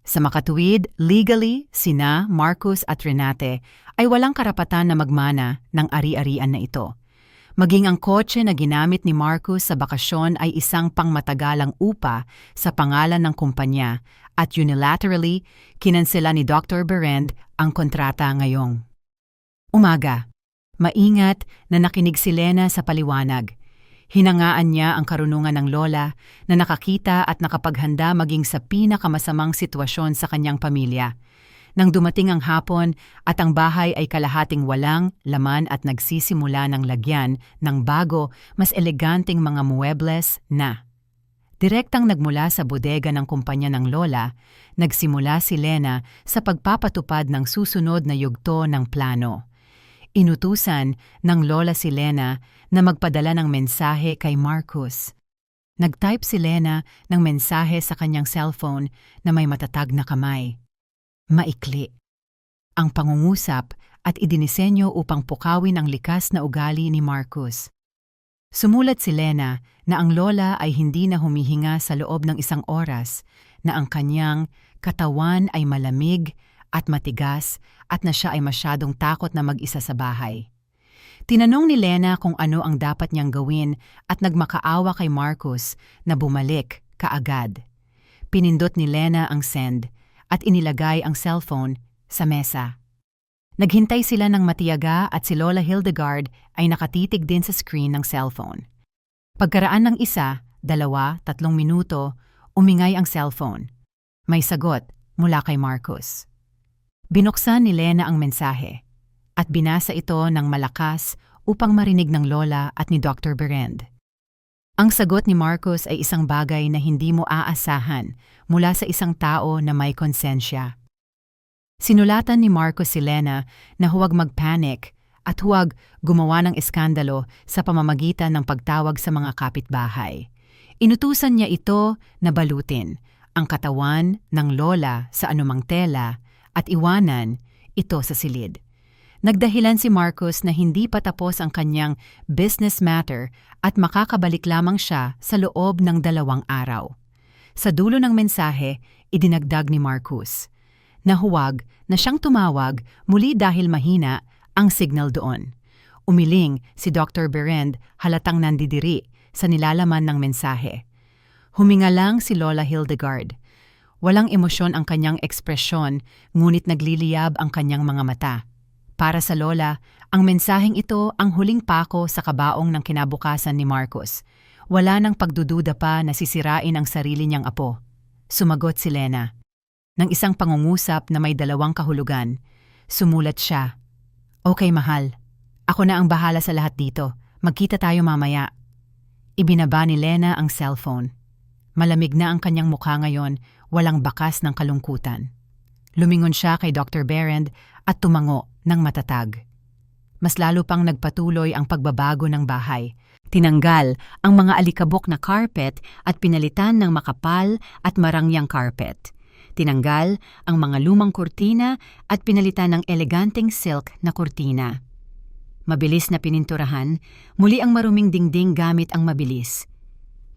Sa makatuwid, legally, sina Marcos at Renate ay walang karapatan na magmana ng ari-arian na ito. Maging ang kotse na ginamit ni Marcos sa bakasyon ay isang pangmatagalang upa sa pangalan ng kumpanya at unilaterally, kinansela ni Dr. Berend ang kontrata ngayong umaga. Maingat na nakinig si Lena sa paliwanag. Hinangaan niya ang karunungan ng lola na nakakita at nakapaghanda maging sa pinakamasamang sitwasyon sa kanyang pamilya. Nang dumating ang hapon at ang bahay ay kalahating walang laman at nagsisimula ng lagyan ng bago, mas eleganteng mga muebles na. Direktang nagmula sa bodega ng kumpanya ng lola, nagsimula si Lena sa pagpapatupad ng susunod na yugto ng plano. Inutusan ng lola si Lena na magpadala ng mensahe kay Marcos. Nag-type si Lena ng mensahe sa kanyang cellphone na may matatag na kamay. Maikli ang pangungusap at idinisenyo upang pukawin ang likas na ugali ni Marcos. Sumulat si Lena na ang lola ay hindi na humihinga sa loob ng isang oras, na ang kanyang katawan ay malamig at matigas at na siya ay masyadong takot na mag-isa sa bahay. Tinanong ni Lena kung ano ang dapat niyang gawin at nagmakaawa kay Marcos na bumalik kaagad. Pinindot ni Lena ang send at inilagay ang cellphone sa mesa. Naghintay sila ng matiyaga at si Lola Hildegard ay nakatitig din sa screen ng cellphone. Pagkaraan ng 1, 2, 3 minuto, umingay ang cellphone. May sagot mula kay Marcos. Binuksan ni Lena ang mensahe at binasa ito ng malakas upang marinig ng lola at ni Dr. Berend. Ang sagot ni Marcos ay isang bagay na hindi mo aasahan mula sa isang tao na may konsensya. Sinulatan ni Marcos si Lena na huwag magpanic at huwag gumawa ng eskandalo sa pamamagitan ng pagtawag sa mga kapitbahay. Inutusan niya ito na balutin ang katawan ng lola sa anumang tela at iwanan ito sa silid. Nagdahilan si Marcos na hindi pa tapos ang kanyang business matter at makakabalik lamang siya sa loob ng 2 araw. Sa dulo ng mensahe, idinagdag ni Marcos na huwag na siyang tumawag muli dahil mahina ang signal doon. Umiling si Dr. Berend halatang nandidiri sa nilalaman ng mensahe. Huminga lang si Lola Hildegard. Walang emosyon ang kanyang ekspresyon, ngunit nagliliyab ang kanyang mga mata. Para sa Lola, ang mensaheng ito ang huling pako sa kabaong ng kinabukasan ni Marcos. Wala nang pagdududa pa na sisirain ang sarili niyang apo. Sumagot si Lena. Nang isang pangungusap na may 2 kahulugan, sumulat siya. Okay, mahal. Ako na ang bahala sa lahat dito. Magkita tayo mamaya. Ibinaba ni Lena ang cellphone. Malamig na ang kanyang mukha ngayon, walang bakas ng kalungkutan. Lumingon siya kay Dr. Berend at tumango ng matatag. Mas lalo pang nagpatuloy ang pagbabago ng bahay. Tinanggal ang mga alikabok na carpet at pinalitan ng makapal at marangyang carpet. Tinanggal ang mga lumang kurtina at pinalitan ng eleganteng silk na kurtina. Mabilis na pininturahan, muli ang maruming dingding gamit ang mabilis.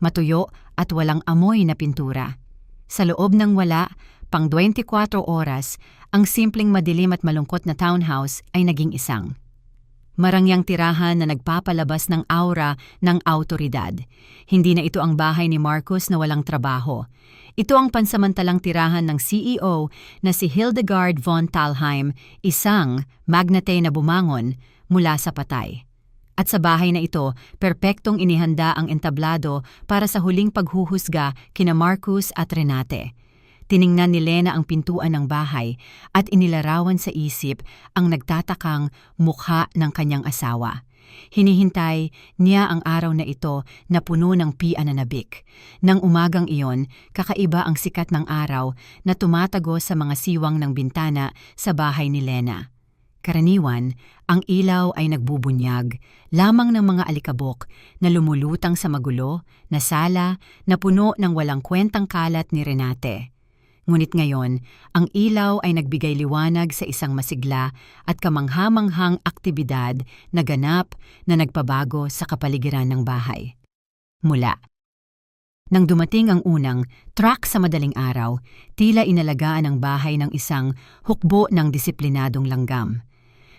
Matuyo at walang amoy na pintura. Sa loob ng wala, pang 24 oras, ang simpleng madilim at malungkot na townhouse ay naging isang marangyang tirahan na nagpapalabas ng aura ng awtoridad. Hindi na ito ang bahay ni Marcos na walang trabaho. Ito ang pansamantalang tirahan ng CEO na si Hildegard von Thalheim, isang magnate na bumangon mula sa patay. At sa bahay na ito, perpektong inihanda ang entablado para sa huling paghuhusga kina Marcos at Renate. Tiningnan ni Lena ang pintuan ng bahay at inilarawan sa isip ang nagtatakang mukha ng kanyang asawa. Hinihintay niya ang araw na ito na puno ng piananabik. Nang umagang iyon, kakaiba ang sikat ng araw na tumatago sa mga siwang ng bintana sa bahay ni Lena. Karaniwan, ang ilaw ay nagbubunyag lamang ng mga alikabok na lumulutang sa magulo na sala na puno ng walang kwentang kalat ni Renate. Ngunit ngayon, ang ilaw ay nagbigay liwanag sa isang masigla at kamanghamanghang aktibidad na ganap na nagpabago sa kapaligiran ng bahay. Mula nang dumating ang unang truck sa madaling araw, tila inalagaan ang bahay ng isang hukbo ng disiplinadong langgam.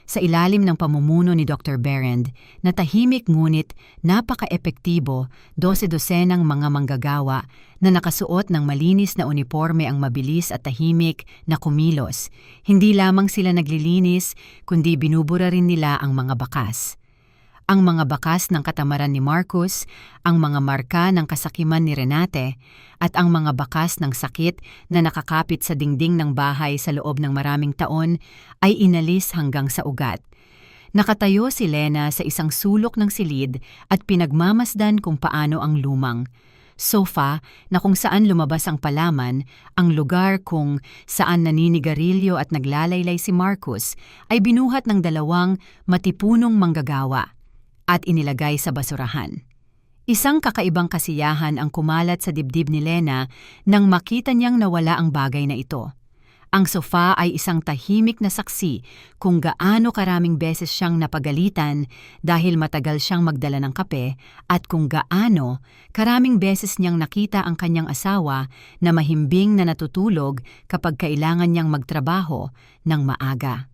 Sa ilalim ng pamumuno ni Dr. Berend, na tahimik ngunit napaka-epektibo, 12-dosenang mga manggagawa na nakasuot ng malinis na uniforme ang mabilis at tahimik na kumilos. Hindi lamang sila naglilinis, kundi binubura rin nila ang mga bakas. Ang mga bakas ng katamaran ni Marcos, ang mga marka ng kasakiman ni Renate, at ang mga bakas ng sakit na nakakapit sa dingding ng bahay sa loob ng maraming taon ay inalis hanggang sa ugat. Nakatayo si Lena sa isang sulok ng silid at pinagmamasdan kung paano ang lumang sofa na kung saan lumabas ang palaman, ang lugar kung saan naninigarilyo at naglalaylay si Marcos ay binuhat ng 2 matipunong manggagawa at inilagay sa basurahan. Isang kakaibang kasiyahan ang kumalat sa dibdib ni Lena nang makita niyang nawala ang bagay na ito. Ang sofa ay isang tahimik na saksi kung gaano karaming beses siyang napagalitan dahil matagal siyang magdala ng kape at kung gaano karaming beses niyang nakita ang kanyang asawa na mahimbing na natutulog kapag kailangan niyang magtrabaho ng maaga.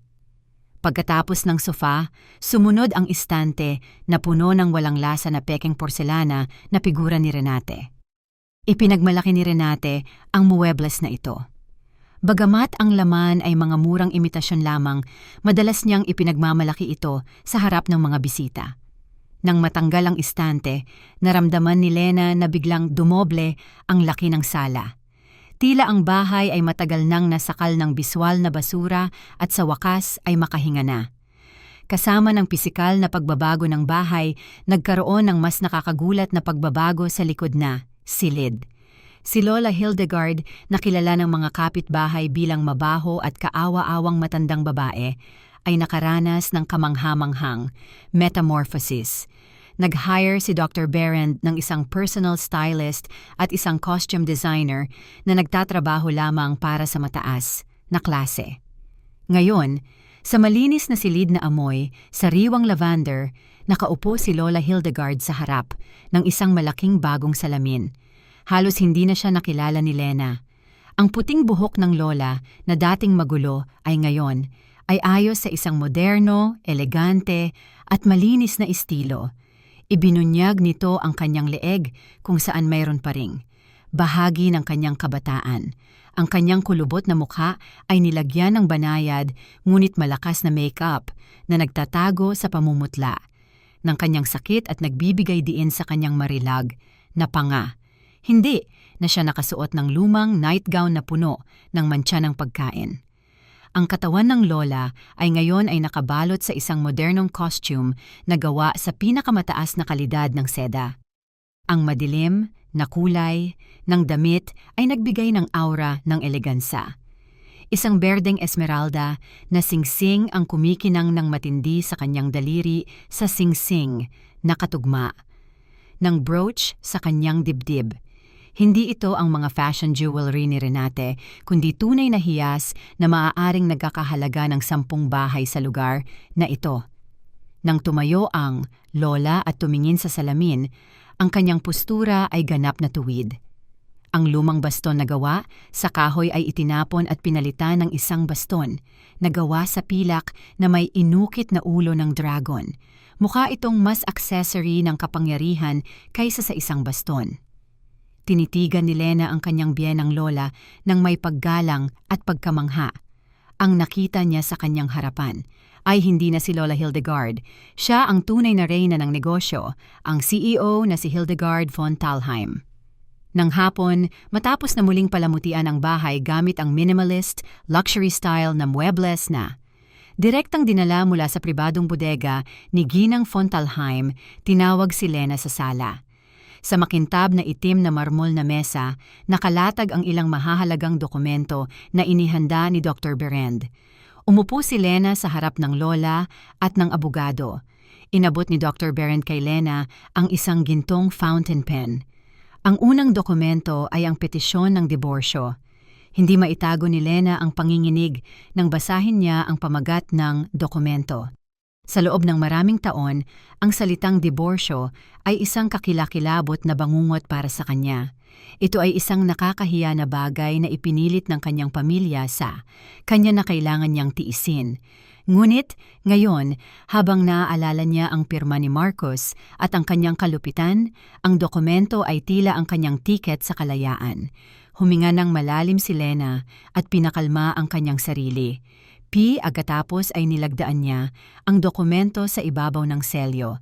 Pagkatapos ng sofa, sumunod ang istante na puno ng walang lasa na pekeng porselana na figura ni Renate. Ipinagmalaki ni Renate ang muebles na ito. Bagamat ang laman ay mga murang imitasyon lamang, madalas niyang ipinagmamalaki ito sa harap ng mga bisita. Nang matanggal ang istante, naramdaman ni Lena na biglang dumoble ang laki ng sala. Tila ang bahay ay matagal nang nasakal ng biswal na basura at sa wakas ay makahinga na. Kasama ng pisikal na pagbabago ng bahay, nagkaroon ng mas nakakagulat na pagbabago sa likod na silid. Si Lola Hildegard, na kilala ng mga kapitbahay bilang mabaho at kaawa-awang matandang babae, ay nakaranas ng kamanghamanghang metamorphosis. Nag-hire si Dr. Berend ng isang personal stylist at isang costume designer na nagtatrabaho lamang para sa mataas na klase. Ngayon, Sa malinis na silid na amoy, sariwang lavender, nakaupo si Lola Hildegard sa harap ng isang malaking bagong salamin. Halos hindi na siya nakilala ni Lena. Ang puting buhok ng Lola na dating magulo ay ngayon ay ayos sa isang moderno, elegante at malinis na estilo. Ibinunyag nito ang kanyang leeg kung saan mayroon pa ring bahagi ng kanyang kabataan. Ang kanyang kulubot na mukha ay nilagyan ng banayad ngunit malakas na makeup na nagtatago sa pamumutla ng kanyang sakit at nagbibigay diin sa kanyang marilag na panga. Hindi na siya nakasuot ng lumang nightgown na puno ng mantsa ng pagkain. Ang katawan ng Lola ay ngayon ay nakabalot sa isang modernong costume na gawa sa pinakamataas na kalidad ng seda. Ang madilim na kulay ng damit ay nagbigay ng aura ng elegansa. Isang berdeng esmeralda na singsing ang kumikinang ng matindi sa kanyang daliri sa singsing na katugma ng brooch sa kanyang dibdib. Hindi ito ang mga fashion jewelry ni Renate, kundi tunay na hiyas na maaaring nagkakahalaga ng 10 bahay sa lugar na ito. Nang tumayo ang Lola at tumingin sa salamin, ang kanyang postura ay ganap na tuwid. Ang lumang baston na gawa sa kahoy ay itinapon at pinalitan ng isang baston na gawa sa pilak na may inukit na ulo ng dragon. Mukha itong mas accessory ng kapangyarihan kaysa sa isang baston. Tinitigan ni Lena ang kanyang biyenang Lola ng may paggalang at pagkamangha. Ang nakita niya sa kanyang harapan ay hindi na si Lola Hildegard. Siya ang tunay na reyna ng negosyo, ang CEO na si Hildegard von Thalheim. Nang hapon, matapos na muling palamutian ang bahay gamit ang minimalist, luxury style na muebles na direktang dinala mula sa pribadong bodega ni Ginang von Thalheim, tinawag si Lena sa sala. Sa makintab na itim na marmol na mesa, nakalatag ang ilang mahahalagang dokumento na inihanda ni Dr. Berend. Umupo si Lena sa harap ng Lola at ng abogado. Inabot ni Dr. Berend kay Lena ang isang gintong fountain pen. Ang unang dokumento ay ang petisyon ng diborsyo. Hindi maitago ni Lena ang panginginig nang basahin niya ang pamagat ng dokumento. Sa loob ng maraming taon, ang salitang diborsyo ay isang kakilakilabot na bangungot para sa kanya. Ito ay isang nakakahiya na bagay na ipinilit ng kanyang pamilya sa kanya na kailangan niyang tiisin. Ngunit, ngayon, habang naaalala niya ang pirma ni Marcos at ang kanyang kalupitan, ang dokumento ay tila ang kanyang tiket sa kalayaan. Huminga ng malalim si Lena at pinakalma ang kanyang sarili. Agkatapos ay nilagdaan niya ang dokumento sa ibabaw ng selyo.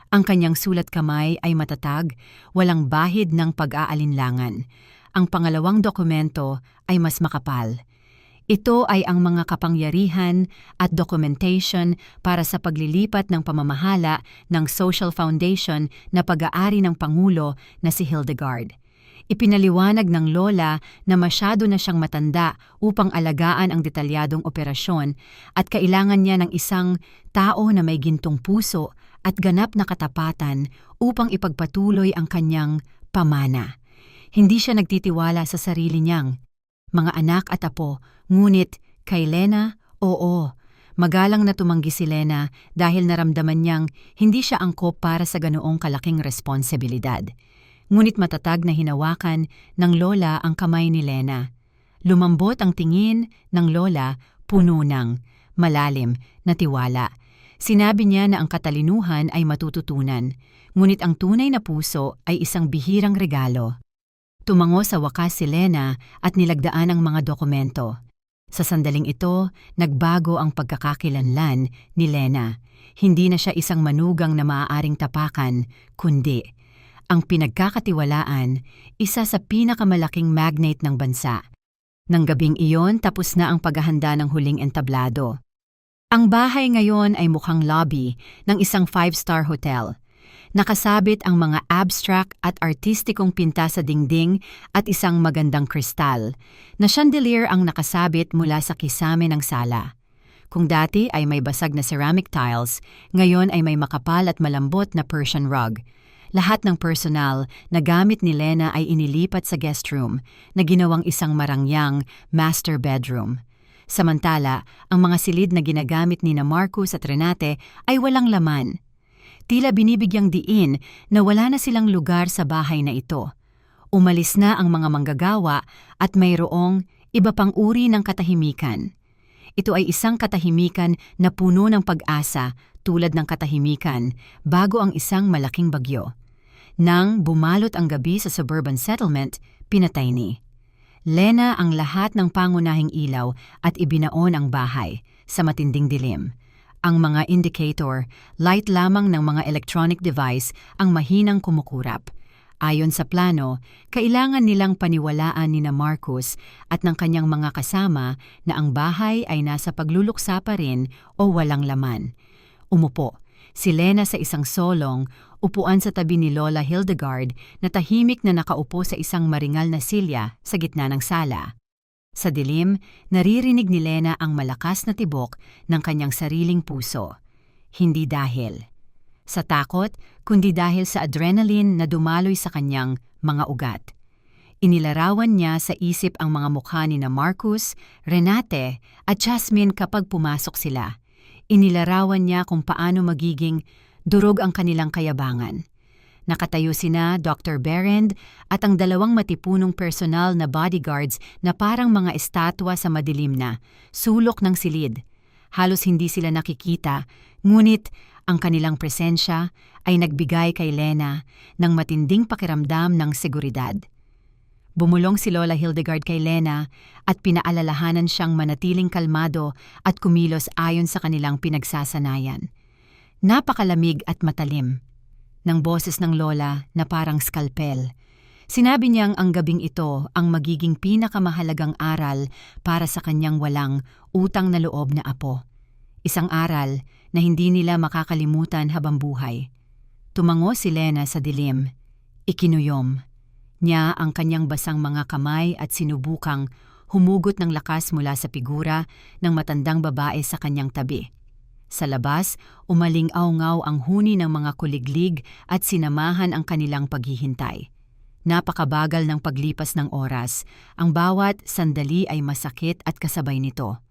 Ang kanyang sulat kamay ay matatag, walang bahid ng pag-aalinlangan. Ang pangalawang dokumento ay mas makapal. Ito ay ang mga kapangyarihan at documentation para sa paglilipat ng pamamahala ng Social Foundation na pag-aari ng Pangulo na si Hildegard. Ipinaliwanag ng Lola na masyado na siyang matanda upang alagaan ang detalyadong operasyon at kailangan niya ng isang tao na may gintong puso at ganap na katapatan upang ipagpatuloy ang kanyang pamana. Hindi siya nagtitiwala sa sarili niyang mga anak at apo, ngunit kay Lena, oo. Magalang na tumanggi si Lena dahil naramdaman niyang hindi siya angkop para sa ganoong kalaking responsibilidad. Ngunit matatag na hinawakan ng Lola ang kamay ni Lena. Lumambot ang tingin ng Lola, puno ng malalim na tiwala. Sinabi niya na ang katalinuhan ay matututunan, ngunit ang tunay na puso ay isang bihirang regalo. Tumango sa wakas si Lena at nilagdaan ang mga dokumento. Sa sandaling ito, nagbago ang pagkakakilanlan ni Lena. Hindi na siya isang manugang na maaaring tapakan, kundi ang pinagkakatiwalaan, isa sa pinakamalaking magnate ng bansa. Nang gabing iyon, tapos na ang paghahanda ng huling entablado. Ang bahay ngayon ay mukhang lobby ng isang 5-star hotel. Nakasabit ang mga abstract at artistikong pinta sa dingding at isang magandang kristal na chandelier ang nakasabit mula sa kisame ng sala. Kung dati ay may basag na ceramic tiles, ngayon ay may makapal at malambot na Persian rug. Lahat ng personal na gamit ni Lena ay inilipat sa guest room na ginawang isang marangyang master bedroom. Samantala, ang mga silid na ginagamit ni Marcus at Renate ay walang laman. Tila binibigyang diin na wala na silang lugar sa bahay na ito. Umalis na ang mga manggagawa at mayroong iba pang uri ng katahimikan. Ito ay isang katahimikan na puno ng pag-asa tulad ng katahimikan bago ang isang malaking bagyo. Nang bumalot ang gabi sa suburban settlement, pinatay ni Lena ang lahat ng pangunahing ilaw at ibinaon ang bahay sa matinding dilim. Ang mga indicator, light lamang ng mga electronic device ang mahinang kumukurap. Ayon sa plano, kailangan nilang paniwalaan ni Marcus at ng kanyang mga kasama na ang bahay ay nasa pagluluksa pa rin o walang laman. Umupo si Lena sa isang solong, upuan sa tabi ni Lola Hildegard na tahimik na nakaupo sa isang maringal na silya sa gitna ng sala. Sa dilim, naririnig ni Lena ang malakas na tibok ng kanyang sariling puso. Hindi dahil sa takot, kundi dahil sa adrenaline na dumaloy sa kanyang mga ugat. Inilarawan niya sa isip ang mga mukha ni Marcus, Renate at Jasmine kapag pumasok sila. Inilarawan niya kung paano magiging durog ang kanilang kayabangan. Nakatayo sina Dr. Berend at ang dalawang matipunong personal na bodyguards na parang mga estatwa sa madilim na sulok ng silid. Halos hindi sila nakikita, ngunit ang kanilang presensya ay nagbigay kay Lena ng matinding pakiramdam ng seguridad. Bumulong si Lola Hildegard kay Lena at pinaalalahanan siyang manatiling kalmado at kumilos ayon sa kanilang pinagsasanayan. Napakalamig at matalim ng boses ng Lola na parang skalpel. Sinabi niyang ang gabing ito ang magiging pinakamahalagang aral para sa kanyang walang utang na loob na apo. Isang aral na hindi nila makakalimutan habang buhay. Tumango si Lena sa dilim. Ikinuyom niya ang kanyang basang mga kamay at sinubukang humugot ng lakas mula sa figura ng matandang babae sa kanyang tabi. Sa labas, umaling-aw-ngaw ang huni ng mga kuliglig at sinamahan ang kanilang paghihintay. Napakabagal ng paglipas ng oras, ang bawat sandali ay masakit at kasabay nito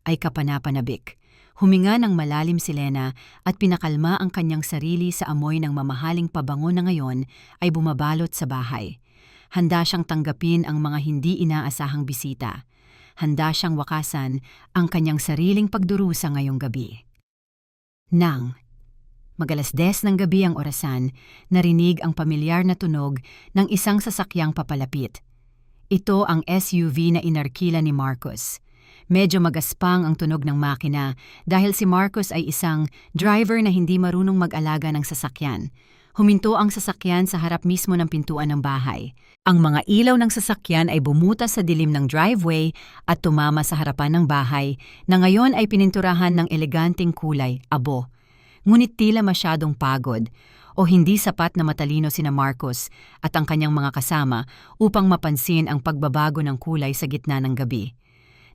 ay kapanapanabik. Huminga ng malalim si Lena at pinakalma ang kanyang sarili sa amoy ng mamahaling pabango na ngayon ay bumabalot sa bahay. Handa siyang tanggapin ang mga hindi inaasahang bisita. Handa siyang wakasan ang kanyang sariling pagdurusa ngayong gabi. Nang mag-alas-10 ng gabi ang orasan, narinig ang pamilyar na tunog ng isang sasakyang papalapit. Ito ang SUV na inarkila ni Marcus. Medyo magaspang ang tunog ng makina dahil si Marcus ay isang driver na hindi marunong mag-alaga ng sasakyan. Huminto ang sasakyan sa harap mismo ng pintuan ng bahay. Ang mga ilaw ng sasakyan ay bumutas sa dilim ng driveway at tumama sa harapan ng bahay na ngayon ay pininturahan ng eleganteng kulay, abo. Ngunit tila masyadong pagod o hindi sapat na matalino sina Marcus at ang kanyang mga kasama upang mapansin ang pagbabago ng kulay sa gitna ng gabi.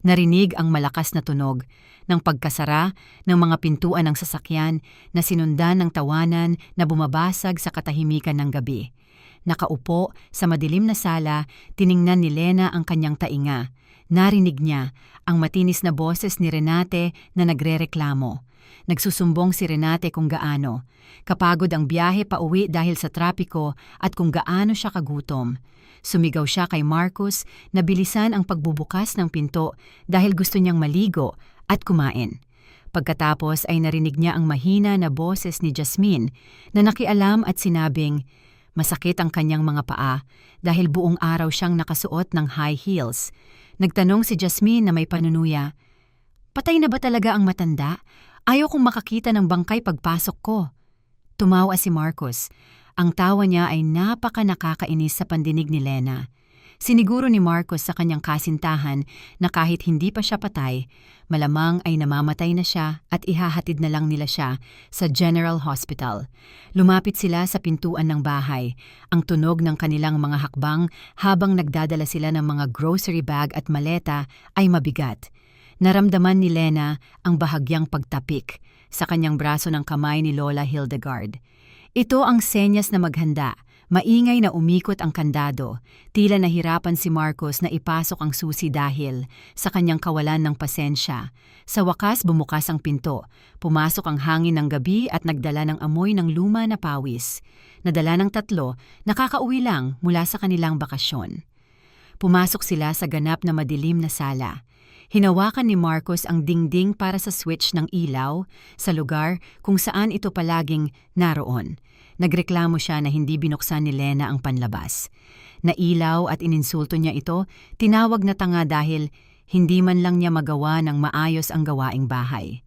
Narinig ang malakas na tunog ng pagkasara ng mga pintuan ng sasakyan na sinundan ng tawanan na bumabasag sa katahimikan ng gabi. Nakaupo sa madilim na sala, tiningnan ni Lena ang kanyang tainga. Narinig niya ang matinis na boses ni Renate na nagrereklamo. Nagsusumbong si Renate kung gaano kapagod ang biyahe pauwi dahil sa trapiko at kung gaano siya kagutom. Sumigaw siya kay Marcus na bilisan ang pagbubukas ng pinto dahil gusto niyang maligo at kumain. Pagkatapos ay narinig niya ang mahina na boses ni Jasmine na nakialam at sinabing masakit ang kanyang mga paa dahil buong araw siyang nakasuot ng high heels. Nagtanong si Jasmine na may panunuya, "Patay na ba talaga ang matanda? Ayaw kong makakita ng bangkay pagpasok ko." Tumawa si Marcus. Ang tawa niya ay napaka-nakakainis sa pandinig ni Lena. Siniguro ni Marcus sa kanyang kasintahan na kahit hindi pa siya patay, malamang ay namamatay na siya at ihahatid na lang nila siya sa General Hospital. Lumapit sila sa pintuan ng bahay, ang tunog ng kanilang mga hakbang habang nagdadala sila ng mga grocery bag at maleta ay mabigat. Naramdaman ni Lena ang bahagyang pagtapik sa kanyang braso ng kamay ni Lola Hildegard. Ito ang senyas na maghanda, Maingay na umikot ang kandado, tila nahirapan si Marcos na ipasok ang susi dahil sa kanyang kawalan ng pasensya. Sa wakas bumukas ang pinto, pumasok ang hangin ng gabi at nagdala ng amoy ng luma na pawis. Nadala ng tatlo, nakakauwi lang mula sa kanilang bakasyon. Pumasok sila sa ganap na madilim na sala. Hinawakan ni Marcos ang dingding para sa switch ng ilaw sa lugar kung saan ito palaging naroon. Nagreklamo siya na hindi binuksan ni Lena ang panlabas. Nailaw at ininsulto niya ito, tinawag na tanga dahil hindi man lang niya magawa ng maayos ang gawaing bahay.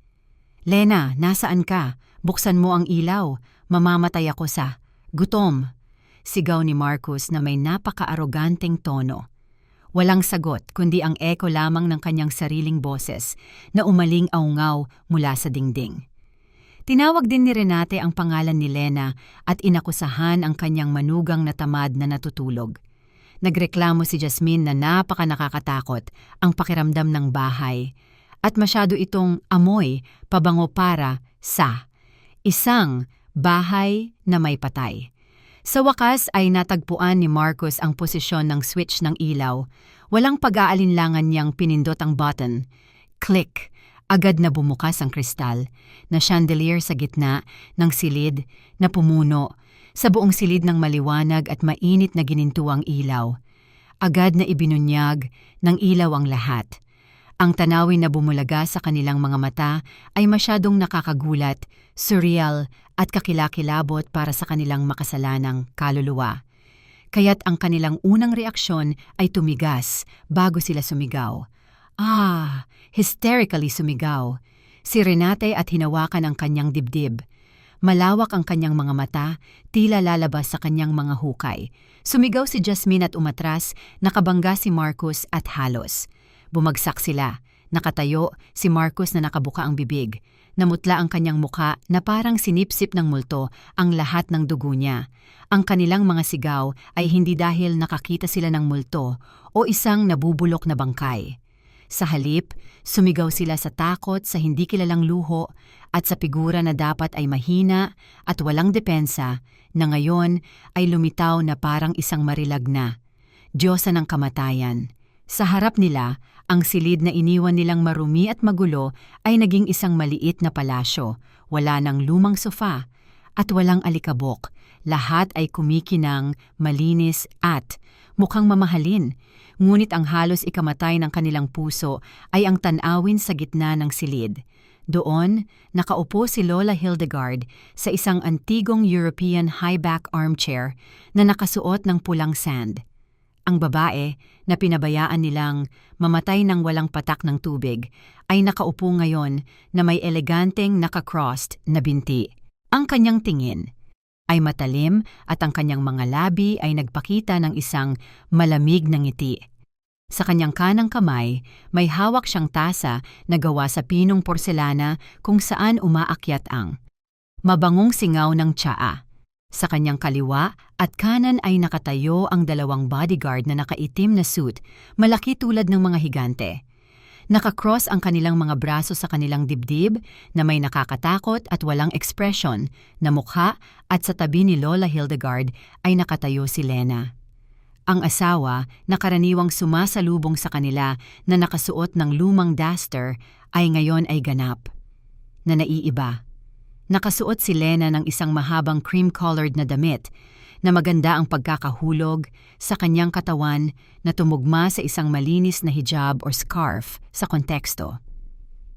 "Lena, nasaan ka? Buksan mo ang ilaw. Mamamatay ako sa gutom." Sigaw ni Marcos na may napaka-aroganteng tono. Walang sagot kundi ang eko lamang ng kanyang sariling boses na umaling aungaw mula sa dingding. Tinawag din ni Renate ang pangalan ni Lena at inakusahan ang kanyang manugang na tamad na natutulog. Nagreklamo si Jasmine na napaka-nakakatakot ang pakiramdam ng bahay at masyado itong amoy pabango para sa isang bahay na may patay. Sa wakas ay natagpuan ni Marcos ang posisyon ng switch ng ilaw. Walang pag-aalinlangan niyang pinindot ang button. Click! Agad na bumukas ang kristal na chandelier sa gitna ng silid na pumuno sa buong silid ng maliwanag at mainit na ginintuang ilaw. Agad na ibinunyag ng ilaw ang lahat. Ang tanawin na bumulaga sa kanilang mga mata ay masyadong nakakagulat, surreal at kakilakilabot para sa kanilang makasalanang kaluluwa. Kaya't ang kanilang unang reaksyon ay tumigas bago sila sumigaw. Hysterically sumigaw. Si Renate at hinawakan ang kanyang dibdib. Malawak ang kanyang mga mata, tila lalabas sa kanyang mga hukay. Sumigaw si Jasmine at umatras, nakabangga si Marcos at halos. Bumagsak sila. Nakatayo si Marcos na nakabuka ang bibig. Namutla ang kanyang muka na parang sinipsip ng multo ang lahat ng dugo niya. Ang kanilang mga sigaw ay hindi dahil nakakita sila ng multo o isang nabubulok na bangkay. Sa halip, sumigaw sila sa takot sa hindi kilalang luho at sa figura na dapat ay mahina at walang depensa na ngayon ay lumitaw na parang isang marilag na Diyosa ng kamatayan. Sa harap nila, ang silid na iniwan nilang marumi at magulo ay naging isang maliit na palasyo. Wala ng lumang sofa at walang alikabok. Lahat ay kumikinang, malinis at mukhang mamahalin. Ngunit ang halos ikamatay ng kanilang puso ay ang tanawin sa gitna ng silid. Doon, nakaupo si Lola Hildegard sa isang antigong European high-back armchair na nakasuot ng pulang sand. Ang babae, na pinabayaan nilang mamatay ng walang patak ng tubig, ay nakaupo ngayon na may eleganteng naka-crossed na binti. Ang kanyang tingin ay matalim at ang kanyang mga labi ay nagpakita ng isang malamig na ngiti. Sa kanyang kanang kamay, may hawak siyang tasa na gawa sa pinong porselana kung saan umaakyat ang mabangong singaw ng tsaa. Sa kanyang kaliwa at kanan ay nakatayo ang dalawang bodyguard na nakaitim na suit, malaki tulad ng mga higante. Nakakross ang kanilang mga braso sa kanilang dibdib na may nakakatakot at walang ekspresyon na mukha at sa tabi ni Lola Hildegard ay nakatayo si Lena. Ang asawa na karaniwang sumasalubong sa kanila na nakasuot ng lumang duster ay ngayon ay ganap na naiiba. Nakasuot si Lena ng isang mahabang cream-colored na damit na maganda ang pagkakahulog sa kanyang katawan na tumugma sa isang malinis na hijab or scarf sa konteksto.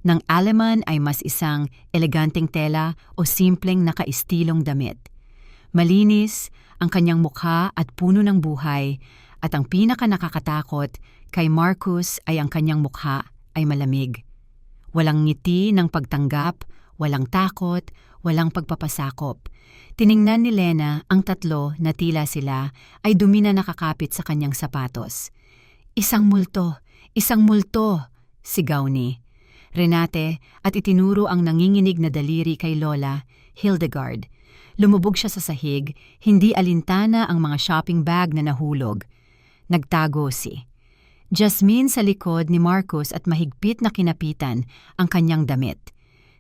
Nang Aleman ay mas isang eleganteng tela o simpleng nakaistilong damit. Malinis ang kanyang mukha at puno ng buhay at ang pinaka-nakakatakot kay Marcos ay ang kanyang mukha ay malamig. Walang ngiti ng pagtanggap, walang takot, walang pagpapasakop. Tiningnan ni Lena ang tatlo na tila sila ay dumi na nakakapit sa kanyang sapatos. Isang multo! Isang multo! Sigaw ni Renate at itinuro ang nanginginig na daliri kay Lola Hildegard. Lumubog siya sa sahig, hindi alintana ang mga shopping bag na nahulog. Nagtago si Jasmine sa likod ni Marcos at mahigpit na kinapitan ang kanyang damit.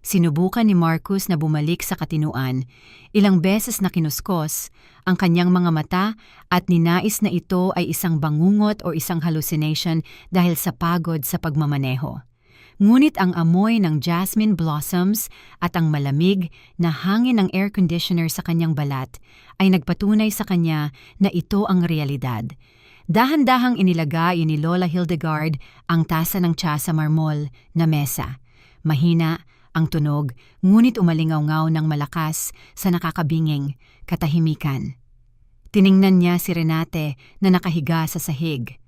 Sinubukan ni Marcus na bumalik sa katinuan, ilang beses na kinuskos ang kanyang mga mata at ninais na ito ay isang bangungot o isang hallucination dahil sa pagod sa pagmamaneho. Ngunit ang amoy ng jasmine blossoms at ang malamig na hangin ng air conditioner sa kanyang balat ay nagpatunay sa kanya na ito ang realidad. Dahan-dahang inilagay ni Lola Hildegard ang tasa ng tsa sa marmol na mesa. Mahina ang tunog, ngunit umalingaw-ngaw ng malakas sa nakakabinging katahimikan. Tiningnan niya si Renate na nakahiga sa sahig.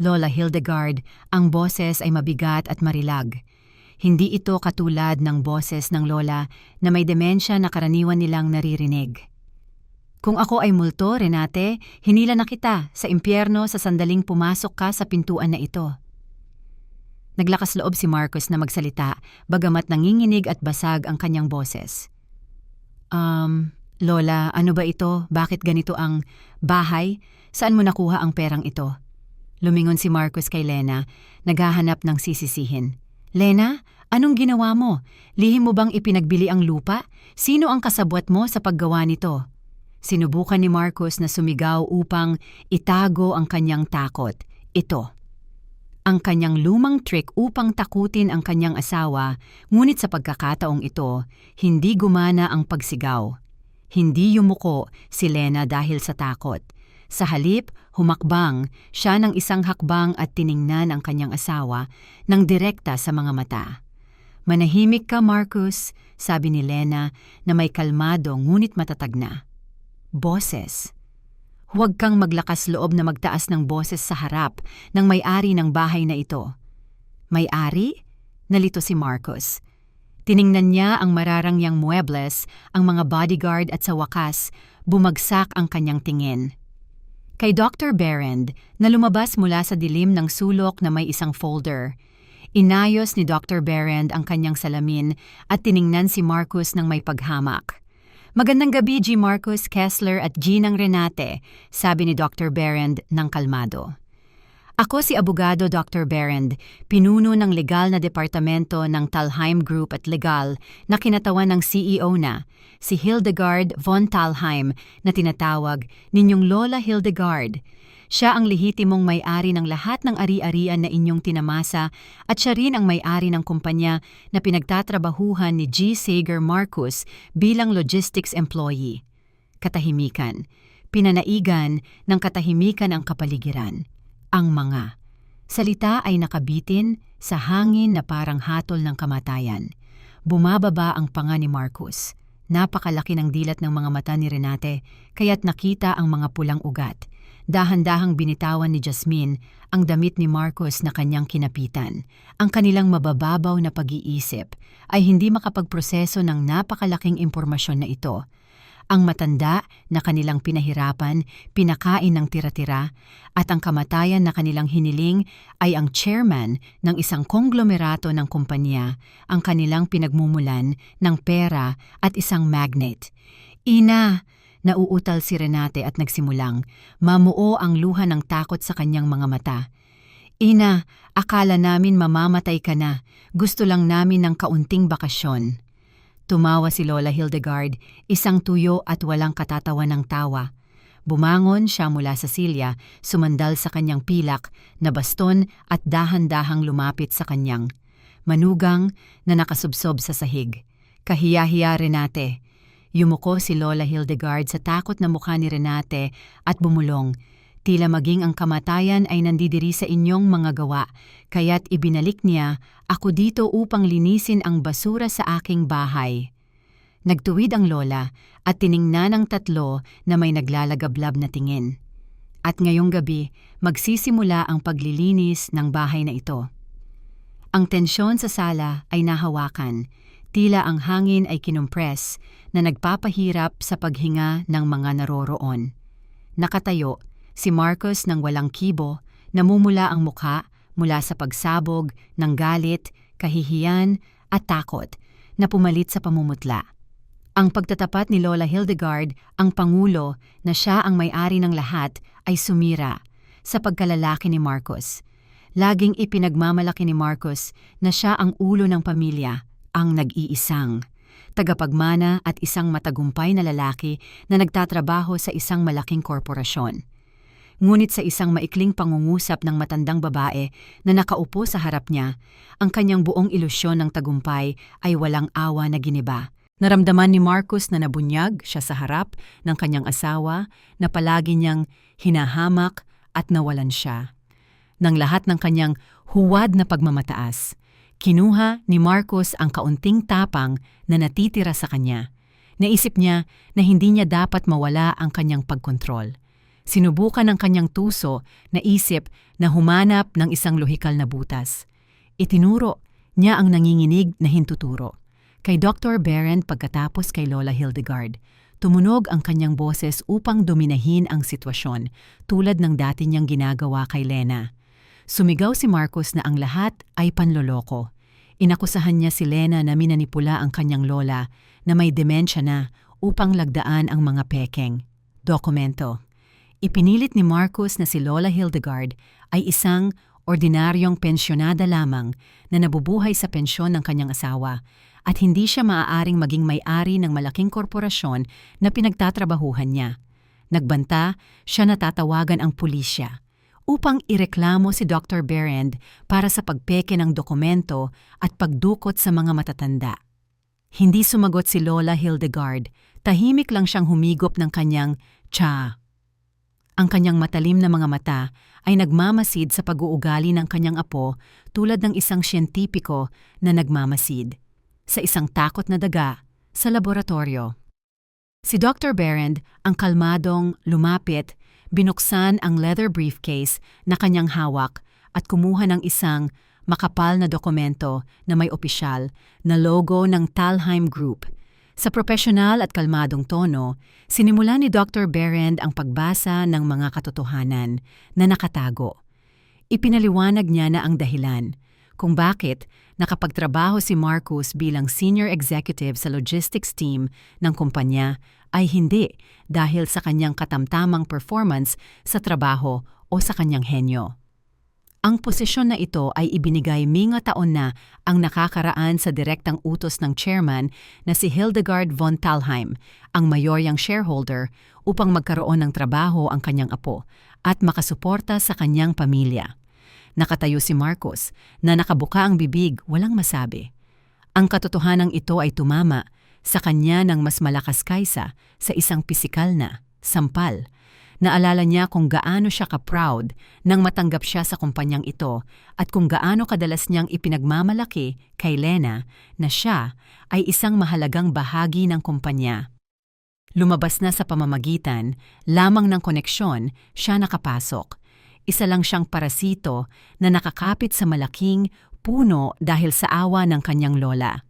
Lola Hildegard, ang boses ay mabigat at marilag. Hindi ito katulad ng boses ng lola na may demensya na karaniwan nilang naririnig. Kung ako ay multo, Renate, hinila na kita sa impyerno sa sandaling pumasok ka sa pintuan na ito. Naglakas loob si Marcus na magsalita, bagamat nanginginig at basag ang kanyang boses. Lola, ano ba ito? Bakit ganito ang bahay? Saan mo nakuha ang perang ito? Lumingon si Marcus kay Lena, naghahanap ng sisisihin. Lena, anong ginawa mo? Lihim mo bang ipinagbili ang lupa? Sino ang kasabwat mo sa paggawa nito? Sinubukan ni Marcus na sumigaw upang itago ang kanyang takot. Ito ang kanyang lumang trick upang takutin ang kanyang asawa, ngunit sa pagkakataong ito, hindi gumana ang pagsigaw. Hindi yumuko si Lena dahil sa takot. Sa halip, humakbang siya ng isang hakbang at tiningnan ang kanyang asawa ng direkta sa mga mata. Manahimik ka, Marcus, sabi ni Lena na may kalmado ngunit matatag na. Boses. Huwag kang maglakas loob na magtaas ng boses sa harap ng may-ari ng bahay na ito. May-ari? Nalito si Marcus. Tiningnan niya ang mararangyang muebles, ang mga bodyguard at sa wakas, bumagsak ang kanyang tingin. Kay Dr. Berend na lumabas mula sa dilim ng sulok na may isang folder. Inayos ni Dr. Berend ang kanyang salamin at tiningnan si Marcus ng may paghamak. Magandang gabi, G. Marcus, Kessler at Ginang Renate, sabi ni Dr. Berend ng kalmado. Ako si Abogado Dr. Berend, pinuno ng legal na departamento ng Thalheim Group at Legal na kinatawan ng CEO na, si Hildegard von Thalheim na tinatawag ninyong Lola Hildegard. Siya ang lehitimong may-ari ng lahat ng ari-arian na inyong tinamasa at siya rin ang may-ari ng kumpanya na pinagtatrabahuhan ni G. Sager Marcus bilang logistics employee. Katahimikan. Pinanaigan ng katahimikan ang kapaligiran. Ang mga salita ay nakabitin sa hangin na parang hatol ng kamatayan. Bumababa ang panga ni Marcus. Napakalaki ng dilat ng mga mata ni Renate, kaya't nakita ang mga pulang ugat. Dahan-dahang binitawan ni Jasmine ang damit ni Marcus na kanyang kinapitan. Ang kanilang mabababaw na pag-iisip ay hindi makapagproseso ng napakalaking impormasyon na ito. Ang matanda na kanilang pinahirapan, pinakain ng tira-tira, at ang kamatayan na kanilang hiniling ay ang chairman ng isang konglomerato ng kumpanya, ang kanilang pinagmumulan ng pera at isang magnate. Ina! Nauutal si Renate at nagsimulang mamuo ang luha ng takot sa kanyang mga mata. Ina, akala namin mamamatay ka na. Gusto lang namin ng kaunting bakasyon. Tumawa si Lola Hildegard, isang tuyo at walang katatawan ng tawa. Bumangon siya mula sa silya, sumandal sa kanyang pilak na baston at dahan-dahang lumapit sa kanyang manugang na nakasubsob sa sahig. Kahiya-hiya, Renate. Yumuko si Lola Hildegard sa takot na mukha ni Renate at bumulong. Tila maging ang kamatayan ay nandidiri sa inyong mga gawa, kaya't ibinalik niya ako dito upang linisin ang basura sa aking bahay. Nagtuwid ang lola at tiningnan ang tatlo na may naglalagablab na tingin. At ngayong gabi, magsisimula ang paglilinis ng bahay na ito. Ang tensyon sa sala ay nahawakan. Tila ang hangin ay kinumpres na nagpapahirap sa paghinga ng mga naroroon. Nakatayo, si Marcus ng walang kibo, namumula ang mukha mula sa pagsabog ng galit, kahihiyan at takot na pumalit sa pamumutla. Ang pagtatapat ni Lola Hildegard, ang pangulo na siya ang may-ari ng lahat, ay sumira sa pagkalalaki ni Marcus. Laging ipinagmamalaki ni Marcus na siya ang ulo ng pamilya, ang nag-iisang tagapagmana at isang matagumpay na lalaki na nagtatrabaho sa isang malaking korporasyon. Ngunit sa isang maikling pangungusap ng matandang babae na nakaupo sa harap niya, ang kanyang buong ilusyon ng tagumpay ay walang awa na giniba. Naramdaman ni Marcus na nabunyag siya sa harap ng kanyang asawa na palagi niyang hinahamak at nawalan siya. Nang lahat ng kanyang huwad na pagmamataas, kinuha ni Marcus ang kaunting tapang na natitira sa kanya. Naisip niya na hindi niya dapat mawala ang kanyang pagkontrol. Sinubukan ng kanyang tuso na isip na humanap ng isang lohikal na butas. Itinuro niya ang nanginginig na hintuturo kay Dr. Berend pagkatapos kay Lola Hildegard. Tumunog ang kanyang boses upang dominahin ang sitwasyon tulad ng dati niyang ginagawa kay Lena. Sumigaw si Marcus na ang lahat ay panloloko. Inakusahan niya si Lena na minanipula ang kanyang lola na may demensya na upang lagdaan ang mga pekeng dokumento. Ipinilit ni Marcus na si Lola Hildegard ay isang ordinaryong pensyonada lamang na nabubuhay sa pensyon ng kanyang asawa at hindi siya maaaring maging may-ari ng malaking korporasyon na pinagtatrabahuhan niya. Nagbanta siya na tatawagan ang pulisya upang ireklamo si Dr. Berend para sa pagpeke ng dokumento at pagdukot sa mga matatanda. Hindi sumagot si Lola Hildegard, tahimik lang siyang humigop ng kanyang tsa. Ang kanyang matalim na mga mata ay nagmamasid sa pag-uugali ng kanyang apo tulad ng isang siyentipiko na nagmamasid sa isang takot na daga sa laboratorio. Si Dr. Berend ang kalmadong lumapit, binuksan ang leather briefcase na kanyang hawak at kumuha ng isang makapal na dokumento na may opisyal na logo ng Thalheim Group. Sa profesional at kalmadong tono, sinimula ni Dr. Berend ang pagbasa ng mga katotohanan na nakatago. Ipinaliwanag niya na ang dahilan kung bakit nakapagtrabaho si Marcus bilang senior executive sa logistics team ng kumpanya ay hindi dahil sa kanyang katamtamang performance sa trabaho o sa kanyang henyo. Ang posisyon na ito ay ibinigay mga taon na ang nakakaraan sa direktang utos ng chairman na si Hildegard von Thalheim, ang mayoryang shareholder, upang magkaroon ng trabaho ang kanyang apo at makasuporta sa kanyang pamilya. Nakatayo si Marcus na nakabuka ang bibig, walang masabi. Ang katotohanang ito ay tumama sa kanya ng mas malakas kaysa sa isang pisikal na sampal. Naalala niya kung gaano siya ka-proud nang matanggap siya sa kumpanyang ito at kung gaano kadalas niyang ipinagmamalaki kay Lena na siya ay isang mahalagang bahagi ng kumpanya. Lumabas na sa pamamagitan lamang ng koneksyon siya nakapasok. Isa lang siyang parasito na nakakapit sa malaking puno dahil sa awa ng kanyang lola.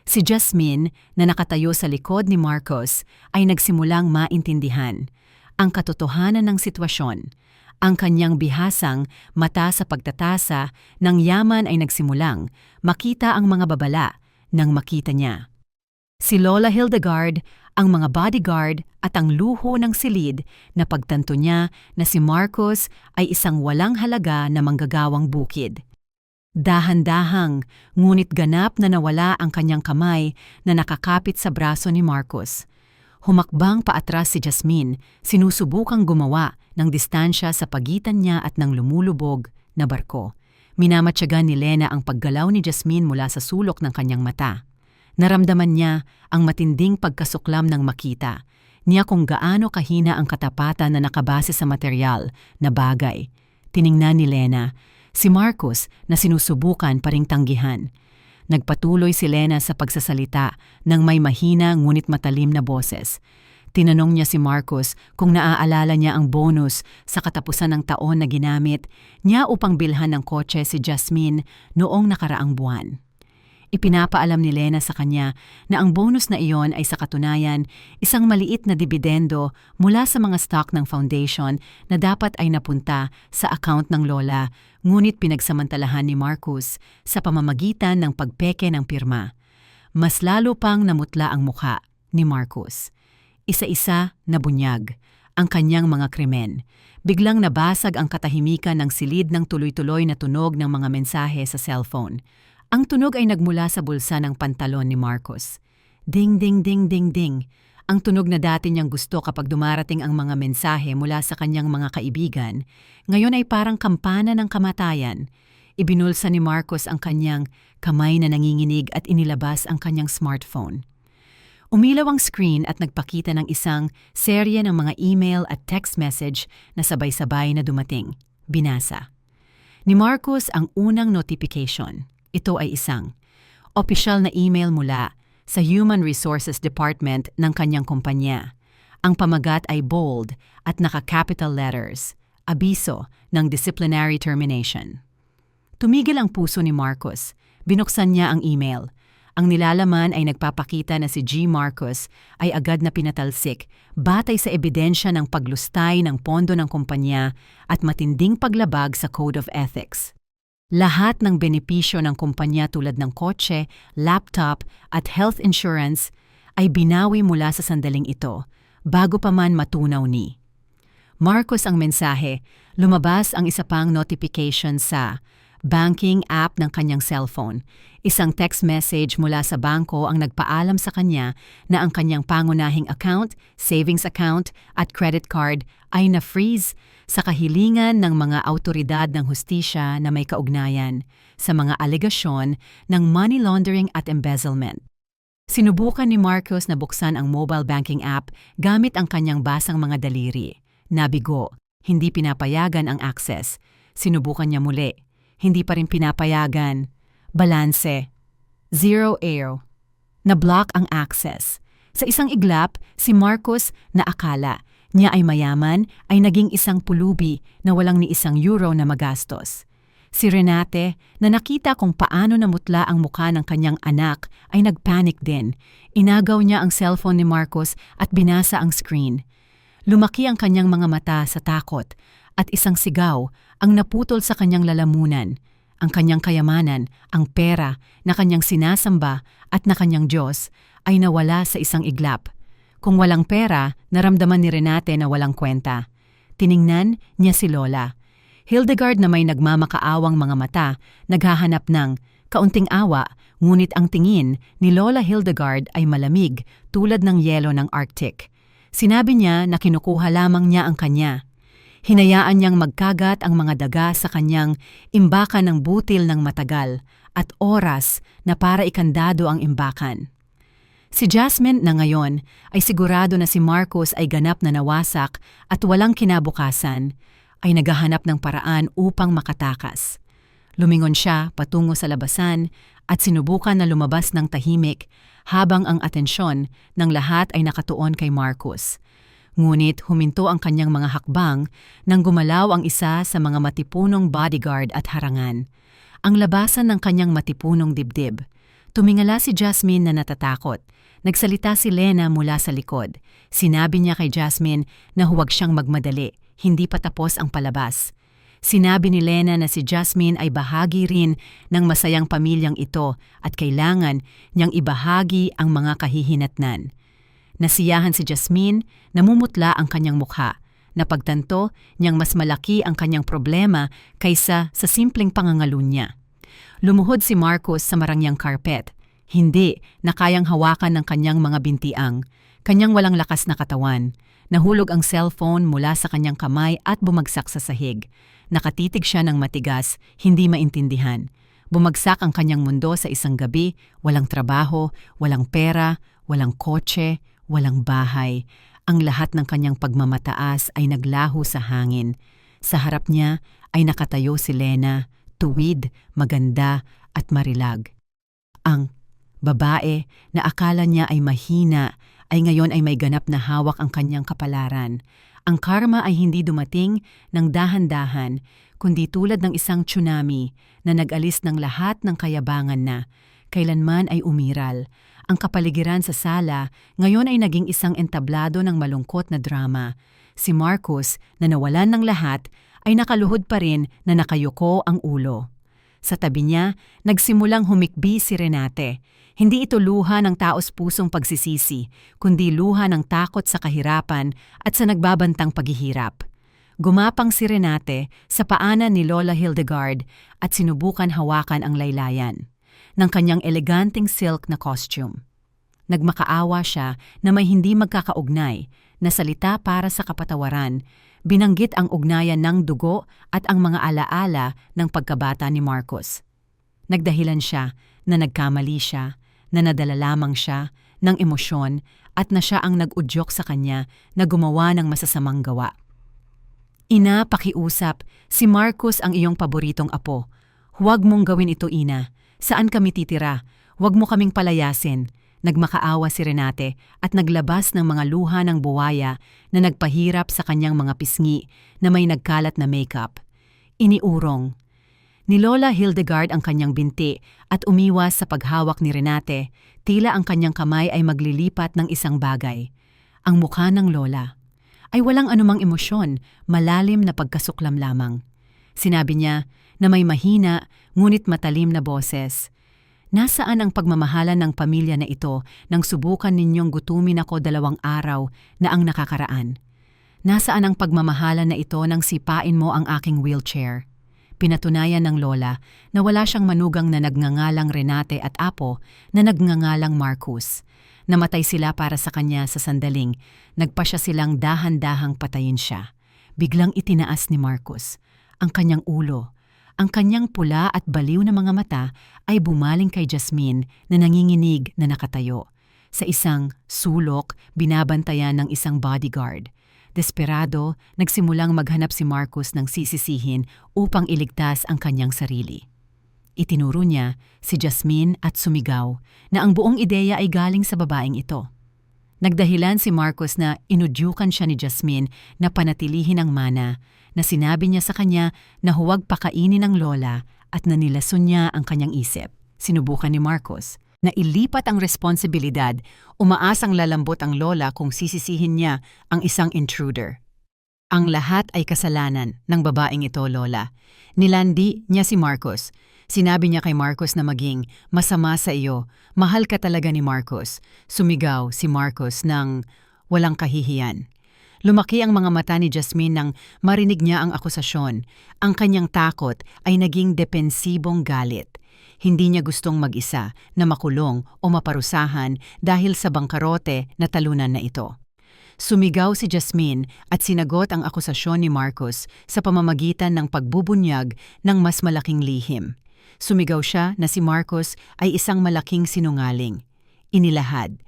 Si Jasmine na nakatayo sa likod ni Marcos ay nagsimulang maintindihan ang katotohanan ng sitwasyon. Ang kanyang bihasang mata sa pagtatasa ng yaman ay nagsimulang makita ang mga babala nang makita niya. Si Lola Hildegard, ang mga bodyguard at ang luho ng silid na pagtanto niya na si Marcos ay isang walang halaga na manggagawang bukid. Dahan-dahang, ngunit ganap na nawala ang kanyang kamay na nakakapit sa braso ni Marcos. Humakbang paatras si Jasmine, sinusubukang gumawa ng distansya sa pagitan niya at ng lumulubog na barko. Minamatyagan ni Lena ang paggalaw ni Jasmine mula sa sulok ng kanyang mata. Naramdaman niya ang matinding pagkasuklam ng makita niya kung gaano kahina ang katapatan na nakabase sa material na bagay. Tiningnan ni Lena si Marcos na sinusubukan pa ring tanggihan. Nagpatuloy si Lena sa pagsasalita ng may mahina ngunit matalim na boses. Tinanong niya si Marcos kung naaalala niya ang bonus sa katapusan ng taon na ginamit niya upang bilhan ng kotse si Jasmine noong nakaraang buwan. Ipinapaalam ni Lena sa kanya na ang bonus na iyon ay sa katunayan isang maliit na dibidendo mula sa mga stock ng foundation na dapat ay napunta sa account ng lola, ngunit pinagsamantalahan ni Marcus sa pamamagitan ng pagpeke ng pirma. Mas lalo pang namutla ang mukha ni Marcus. Isa-isa na bunyag ang kanyang mga krimen. Biglang nabasag ang katahimikan ng silid ng tuloy-tuloy na tunog ng mga mensahe sa cellphone. Ang tunog ay nagmula sa bulsa ng pantalon ni Marcos. Ding ding ding ding ding. Ang tunog na dati niyang gusto kapag dumarating ang mga mensahe mula sa kanyang mga kaibigan, ngayon ay parang kampana ng kamatayan. Ibinulsa ni Marcos ang kanyang kamay na nanginginig at inilabas ang kanyang smartphone. Umilaw ang screen at nagpakita ng isang serye ng mga email at text message na sabay-sabay na dumating. Binasa ni Marcos ang unang notification. Ito ay isang opisyal na email mula sa Human Resources Department ng kanyang kumpanya. Ang pamagat ay bold at naka-capital letters, abiso ng disciplinary termination. Tumigil ang puso ni Marcos. Binuksan niya ang email. Ang nilalaman ay nagpapakita na si G. Marcos ay agad na pinatalsik batay sa ebidensya ng paglustay ng pondo ng kumpanya at matinding paglabag sa Code of Ethics. Lahat ng benepisyo ng kumpanya tulad ng kotse, laptop at health insurance ay binawi mula sa sandaling ito bago pa man matunaw ni Marcos ang mensahe. Lumabas ang isa pang notification sa banking app ng kanyang cellphone. Isang text message mula sa bangko ang nagpaalam sa kanya na ang kanyang pangunahing account, savings account at credit card ay na-freeze sa kahilingan ng mga awtoridad ng hustisya na may kaugnayan sa mga alegasyon ng money laundering at embezzlement. Sinubukan ni Marcos na buksan ang mobile banking app gamit ang kanyang basang mga daliri. Nabigo, hindi pinapayagan ang access. Sinubukan niya muli, hindi pa rin pinapayagan. Balanse, 0 euro. Na-block ang access. Sa isang iglap, si Marcos na akala niya ay mayaman ay naging isang pulubi na walang ni isang euro na magastos. Si Renate, na nakita kung paano namutla ang mukha ng kanyang anak, ay nagpanic din. Inagaw niya ang cellphone ni Marcos at binasa ang screen. Lumaki ang kanyang mga mata sa takot at isang sigaw ang naputol sa kanyang lalamunan. Ang kanyang kayamanan, ang pera na kanyang sinasamba at na kanyang Diyos ay nawala sa isang iglap. Kung walang pera, naramdaman ni Renate na walang kwenta. Tiningnan niya si Lola. Hildegard na may nagmamakaawang mga mata, naghahanap ng kaunting awa, ngunit ang tingin ni Lola Hildegard ay malamig tulad ng yelo ng Arctic. Sinabi niya na kinukuha lamang niya ang kanya. Hinayaan niyang magkagat ang mga daga sa kanyang imbakan ng butil ng matagal at oras na para ikandado ang imbakan. Si Jasmine na ngayon ay sigurado na si Marcos ay ganap na nawasak at walang kinabukasan, ay naghahanap ng paraan upang makatakas. Lumingon siya patungo sa labasan at sinubukan na lumabas ng tahimik habang ang atensyon ng lahat ay nakatuon kay Marcos. Ngunit huminto ang kanyang mga hakbang nang gumalaw ang isa sa mga matipunong bodyguard at harangan. Ang labasan ng kanyang matipunong dibdib. Tumingala si Jasmine na natatakot. Nagsalita si Lena mula sa likod. Sinabi niya kay Jasmine na huwag siyang magmadali, hindi pa tapos ang palabas. Sinabi ni Lena na si Jasmine ay bahagi rin ng masayang pamilyang ito at kailangan niyang ibahagi ang mga kahihinatnan. Nasiyahan si Jasmine, namumutla ang kanyang mukha. Napagtanto niyang mas malaki ang kanyang problema kaysa sa simpleng pangangalo niya. Lumuhod si Marcos sa marangyang karpet. Hindi na kayang hawakan ng kanyang mga bintiang, kanyang walang lakas na katawan. Nahulog ang cellphone mula sa kanyang kamay at bumagsak sa sahig. Nakatitig siya ng matigas, hindi maintindihan. Bumagsak ang kanyang mundo sa isang gabi, walang trabaho, walang pera, walang kotse, walang bahay. Ang lahat ng kanyang pagmamataas ay naglaho sa hangin. Sa harap niya ay nakatayo si Lena, tuwid, maganda at marilag. Ang babae na akala niya ay mahina ay ngayon ay may ganap na hawak ang kanyang kapalaran. Ang karma ay hindi dumating ng dahan-dahan, kundi tulad ng isang tsunami na nag-alis ng lahat ng kayabangan na kailanman ay umiral. Ang kapaligiran sa sala ngayon ay naging isang entablado ng malungkot na drama. Si Marcos na nawalan ng lahat ay nakaluhod pa rin na nakayuko ang ulo. Sa tabi niya, nagsimulang humikbi si Renate. Hindi ito luha ng taos-pusong pagsisisi, kundi luha ng takot sa kahirapan at sa nagbabantang paghihirap. Gumapang si Renate sa paanan ni Lola Hildegard at sinubukan hawakan ang laylayan. ng kanyang eleganteng silk na costume. Nagmakaawa siya na may hindi magkakaugnay na salita para sa kapatawaran, binanggit ang ugnayan ng dugo at ang mga alaala ng pagkabata ni Marcos. Nagdahilan siya na nagkamali siya, na nadala lamang siya ng emosyon at na siya ang nag-udyok sa kanya na gumawa ng masasamang gawa. Ina, pakiusap, si Marcos ang iyong paboritong apo. Huwag mong gawin ito, Ina. Saan kami titira? Huwag mo kaming palayasin. Nagmakaawa si Renate at naglabas ng mga luha ng buwaya na nagpahirap sa kanyang mga pisngi na may nagkalat na makeup. Iniurong. Ni Lola Hildegard ang kanyang binti at umiwas sa paghawak ni Renate, tila ang kanyang kamay ay maglilipat ng isang bagay. Ang mukha ng Lola ay walang anumang emosyon, malalim na pagkasuklam lamang. Sinabi niya na may mahina ngunit matalim na boses. Nasaan ang pagmamahalan ng pamilya na ito nang subukan ninyong gutumin ako 2 araw na ang nakakaraan? Nasaan ang pagmamahalan na ito nang sipain mo ang aking wheelchair? Pinatunayan ng Lola na wala siyang manugang na nagngangalang Renate at apo na nagngangalang Marcos. Namatay sila para sa kanya sa sandaling, nagpa siya silang dahan-dahang patayin siya. Biglang itinaas ni Marcos ang kanyang ulo. Ang kanyang pula at baliw na mga mata ay bumaling kay Jasmine na nanginginig na nakatayo. Sa isang sulok, binabantayan ng isang bodyguard. Desperado, nagsimulang maghanap si Marcos ng sisisihin upang iligtas ang kanyang sarili. Itinuro niya si Jasmine at sumigaw na ang buong ideya ay galing sa babaeng ito. Nagdahilan si Marcos na inudyukan siya ni Jasmine na panatilihin ang mana, na sinabi niya sa kanya na huwag pakainin ng Lola at nanilason niya ang kanyang isip. Sinubukan ni Marcos na ilipat ang responsibilidad, umaasang lalambot ang Lola kung sisisihin niya ang isang intruder. Ang lahat ay kasalanan ng babaeng ito, Lola. Nilandi niya si Marcos. Sinabi niya kay Marcos na maging masama sa iyo. Mahal ka talaga ni Marcos. Sumigaw si Marcos ng walang kahihiyan. Lumaki ang mga mata ni Jasmine nang marinig niya ang akusasyon. Ang kanyang takot ay naging depensibong galit. Hindi niya gustong mag-isa na makulong o maparusahan dahil sa bangkarote na talunan na ito. Sumigaw si Jasmine at sinagot ang akusasyon ni Marcos sa pamamagitan ng pagbubunyag ng mas malaking lihim. Sumigaw siya na si Marcos ay isang malaking sinungaling. Inilahad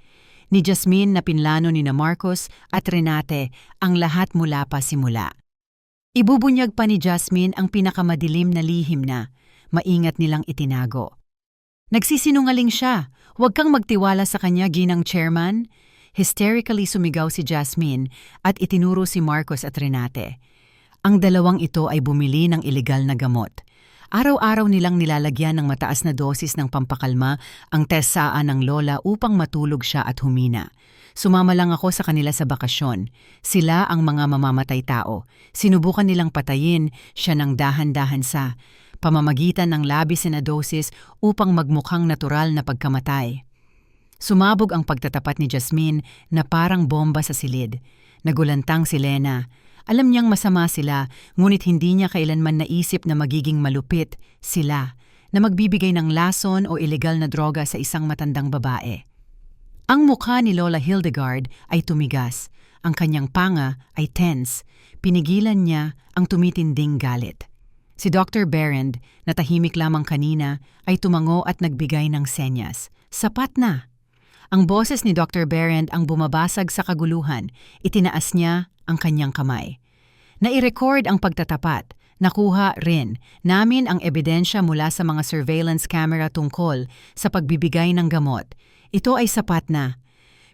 ni Jasmine na pinlano ni Marcos at Renate ang lahat mula pa simula. Ibubunyag pa ni Jasmine ang pinakamadilim na lihim na maingat nilang itinago. Nagsisinungaling siya. Huwag kang magtiwala sa kanya, ginang chairman. Hysterically sumigaw si Jasmine at itinuro si Marcos at Renate. Ang dalawang ito ay bumili ng ilegal na gamot. Araw-araw nilang nilalagyan ng mataas na dosis ng pampakalma ang tesaan ng Lola upang matulog siya at humina. Sumama lang ako sa kanila sa bakasyon. Sila ang mga mamamatay tao. Sinubukan nilang patayin siya ng dahan-dahan sa pamamagitan ng labis na dosis upang magmukhang natural na pagkamatay. Sumabog ang pagtatapat ni Jasmine na parang bomba sa silid. Nagulantang si Lena. Alam niyang masama sila, ngunit hindi niya kailanman naisip na magiging malupit sila, na magbibigay ng lason o ilegal na droga sa isang matandang babae. Ang mukha ni Lola Hildegard ay tumigas. Ang kanyang panga ay tense. Pinigilan niya ang tumitinding galit. Si Dr. Berend, na tahimik lamang kanina, ay tumango at nagbigay ng senyas. Sapat na! Ang boses ni Dr. Berend ang bumabasag sa kaguluhan. Itinaas niya ang kanyang kamay. Nai-record ang pagtatapat. Nakuha rin namin ang ebidensya mula sa mga surveillance camera tungkol sa pagbibigay ng gamot. Ito ay sapat na.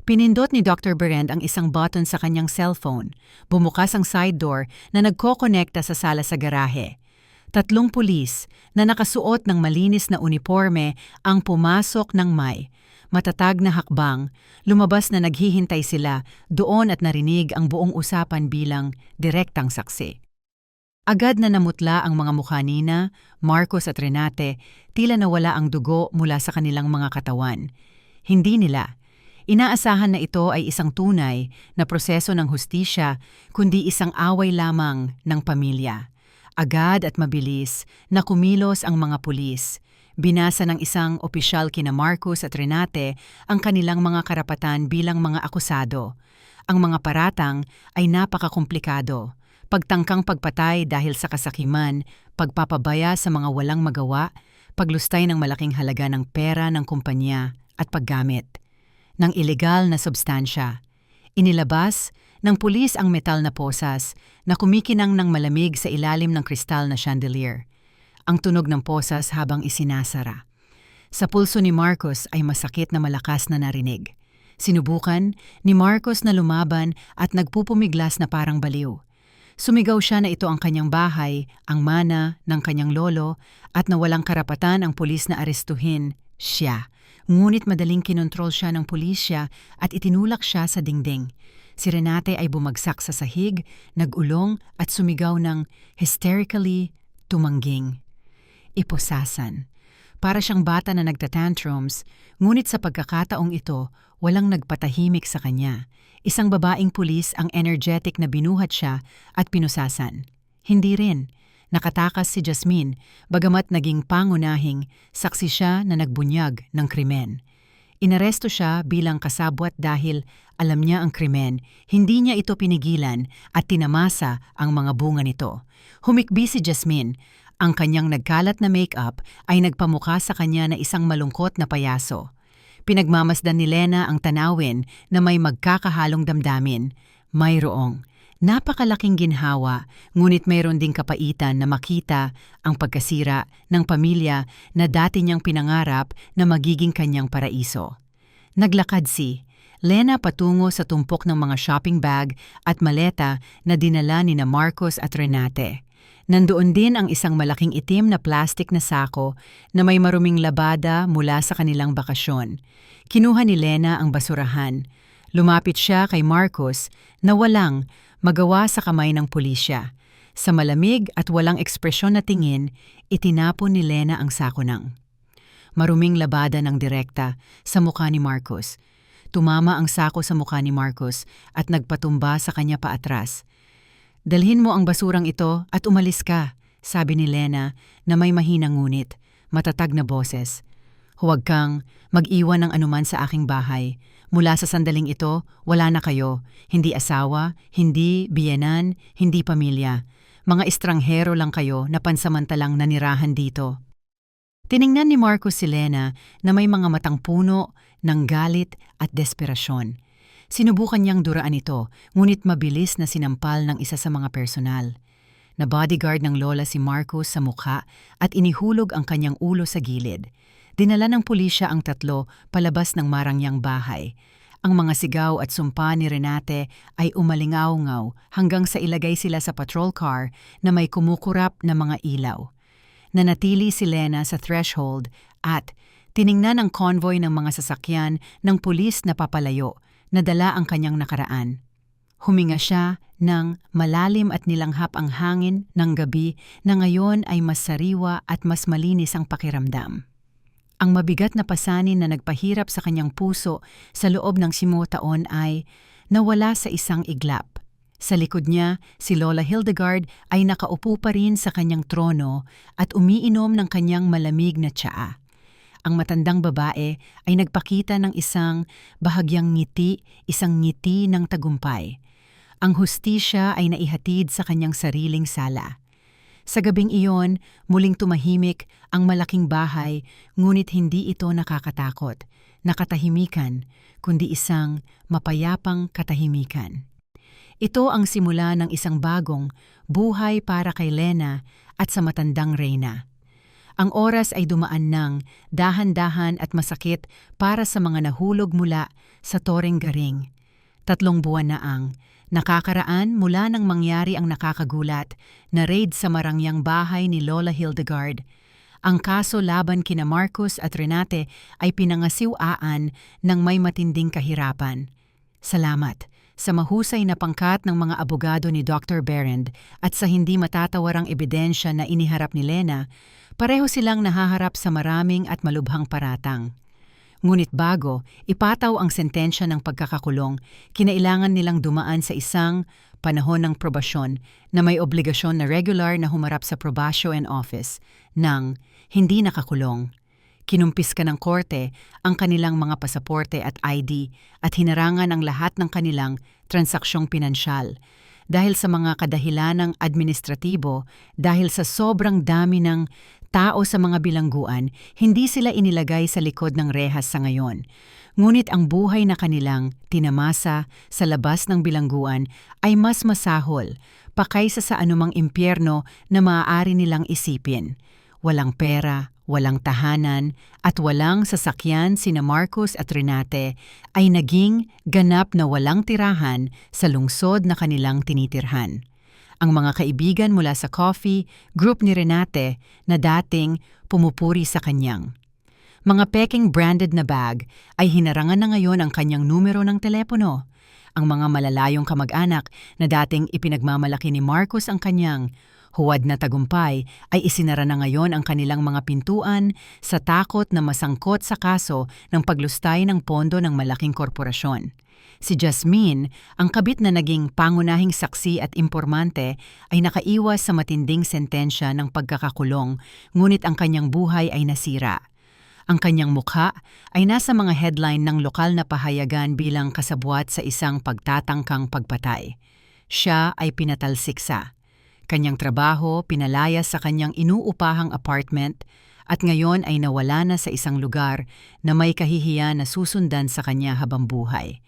Pinindot ni Dr. Berend ang isang button sa kanyang cellphone. Bumukas ang side door na nagkokonekta sa sala sa garahe. 3 pulis na nakasuot ng malinis na uniforme ang pumasok ng may matatag na hakbang, lumabas na naghihintay sila doon at narinig ang buong usapan bilang direktang saksi. Agad na namutla ang mga mukha nina, Marcos at Renate, tila nawala ang dugo mula sa kanilang mga katawan. Hindi nila inaasahan na ito ay isang tunay na proseso ng hustisya, kundi isang away lamang ng pamilya. Agad at mabilis na kumilos ang mga pulis. Binasa ng isang opisyal kina Marcos at Renate ang kanilang mga karapatan bilang mga akusado. Ang mga paratang ay napakakomplikado. Pagtangkang pagpatay dahil sa kasakiman, pagpapabaya sa mga walang magawa, paglustay ng malaking halaga ng pera ng kumpanya at paggamit ng ilegal na substansya. Inilabas ng pulis ang metal na posas na kumikinang ng malamig sa ilalim ng kristal na chandelier. Ang tunog ng posas habang isinasara. Sa pulso ni Marcos ay masakit na malakas na narinig. Sinubukan ni Marcos na lumaban at nagpupumiglas na parang baliw. Sumigaw siya na ito ang kanyang bahay, ang mana ng kanyang lolo, at na walang karapatan ang pulis na arestuhin siya. Ngunit madaling kinontrol siya ng pulisya at itinulak siya sa dingding. Si Renate ay bumagsak sa sahig, nag-ulong at sumigaw ng hysterically tumangging. Iposasan. Para siyang bata na nagtatantrums, ngunit sa pagkakataong ito, walang nagpatahimik sa kanya. Isang babaeng pulis ang energetic na binuhat siya at pinusasan. Hindi rin. Nakatakas si Jasmine, bagamat naging pangunahing saksi siya na nagbunyag ng krimen. Inaresto siya bilang kasabwat dahil alam niya ang krimen, hindi niya ito pinigilan at tinamasa ang mga bunga nito. Humikbi si Jasmine. Ang kanyang nagkalat na make-up ay nagpamukha sa kanya na isang malungkot na payaso. Pinagmamasdan ni Lena ang tanawin na may magkakahalong damdamin. Mayroong napakalaking ginhawa, ngunit mayroon ding kapaitan na makita ang pagkasira ng pamilya na dati niyang pinangarap na magiging kanyang paraiso. Naglakad si Lena patungo sa tumpok ng mga shopping bag at maleta na dinala ni Marcos at Renate. Nandoon din ang isang malaking itim na plastik na sako na may maruming labada mula sa kanilang bakasyon. Kinuha ni Lena ang basurahan. Lumapit siya kay Marcos na walang magawa sa kamay ng pulisya. Sa malamig at walang ekspresyon na tingin, itinapon ni Lena ang sako ng maruming labada ng direkta sa mukha ni Marcos. Tumama ang sako sa mukha ni Marcos at nagpatumba sa kanya paatras. "Dalhin mo ang basurang ito at umalis ka," sabi ni Lena na may mahinang ngunit, matatag na boses. "Huwag kang mag-iwan ng anuman sa aking bahay. Mula sa sandaling ito, wala na kayo. Hindi asawa, hindi biyenan, hindi pamilya. Mga estranghero lang kayo na pansamantalang nanirahan dito." Tiningnan ni Marcos si Lena na may mga matang puno ng galit at desperasyon. Sinubukan niyang duraan ito, ngunit mabilis na sinampal ng isa sa mga personal. Na bodyguard ng lola si Marcos sa mukha at inihulog ang kanyang ulo sa gilid. Dinala ng pulisya ang tatlo palabas ng marangyang bahay. Ang mga sigaw at sumpa ni Renate ay umalingaw-ngaw hanggang sa ilagay sila sa patrol car na may kumukurap na mga ilaw. Nanatili si Lena sa threshold at tiningnan ang convoy ng mga sasakyan ng pulis na papalayo. Nadala ang kanyang nakaraan. Huminga siya ng malalim at nilanghap ang hangin ng gabi na ngayon ay mas sariwa at mas malinis ang pakiramdam. Ang mabigat na pasanin na nagpahirap sa kanyang puso sa loob ng 10 taon ay nawala sa isang iglap. Sa likod niya, si Lola Hildegard ay nakaupo pa rin sa kanyang trono at umiinom ng kanyang malamig na tsaa. Ang matandang babae ay nagpakita ng isang bahagyang ngiti, isang ngiti ng tagumpay. Ang hustisya ay naihatid sa kanyang sariling sala. Sa gabing iyon, muling tumahimik ang malaking bahay, ngunit hindi ito nakakatakot, nakatahimikan, kundi isang mapayapang katahimikan. Ito ang simula ng isang bagong buhay para kay Lena at sa matandang reyna. Ang oras ay dumaan ng dahan-dahan at masakit para sa mga nahulog mula sa Toreng Garing. 3 buwan na ang nakakaraan mula nang mangyari ang nakakagulat na raid sa marangyang bahay ni Lola Hildegard. Ang kaso laban kina Marcos at Renate ay pinangasiwaan ng may matinding kahirapan. Salamat sa mahusay na pangkat ng mga abogado ni Dr. Berend at sa hindi matatawarang ebidensya na iniharap ni Lena, pareho silang nahaharap sa maraming at malubhang paratang. Ngunit bago ipataw ang sentensya ng pagkakakulong, kinailangan nilang dumaan sa isang panahon ng probasyon na may obligasyon na regular na humarap sa probation office ng hindi nakakulong. Kinumpis ka ng korte ang kanilang mga pasaporte at ID at hinarangan ang lahat ng kanilang transaksyong pinansyal. Dahil sa mga kadahilanang administratibo, dahil sa sobrang dami ng tao sa mga bilangguan, hindi sila inilagay sa likod ng rehas sa ngayon. Ngunit ang buhay na kanilang tinamasa sa labas ng bilangguan ay mas masahol pa kaysa sa anumang impyerno na maaari nilang isipin. Walang pera, walang tahanan, at walang sasakyan sina Marcos at Renate ay naging ganap na walang tirahan sa lungsod na kanilang tinitirhan. Ang mga kaibigan mula sa coffee group ni Renate na dating pumupuri sa kanyang mga peking branded na bag ay hinarangan na ngayon ang kanyang numero ng telepono. Ang mga malalayong kamag-anak na dating ipinagmamalaki ni Marcos ang kanyang huwad na tagumpay ay isinara na ngayon ang kanilang mga pintuan sa takot na masangkot sa kaso ng paglustay ng pondo ng malaking korporasyon. Si Jasmine, ang kabit na naging pangunahing saksi at impormante, ay nakaiwas sa matinding sentensya ng pagkakakulong, ngunit ang kanyang buhay ay nasira. Ang kanyang mukha ay nasa mga headline ng lokal na pahayagan bilang kasabwat sa isang pagtatangkang pagpatay. Siya ay pinatalsiksa. Kanyang trabaho pinalayas sa kanyang inuupahang apartment at ngayon ay nawala na sa isang lugar na may kahihiyan na susundan sa kanya habang buhay.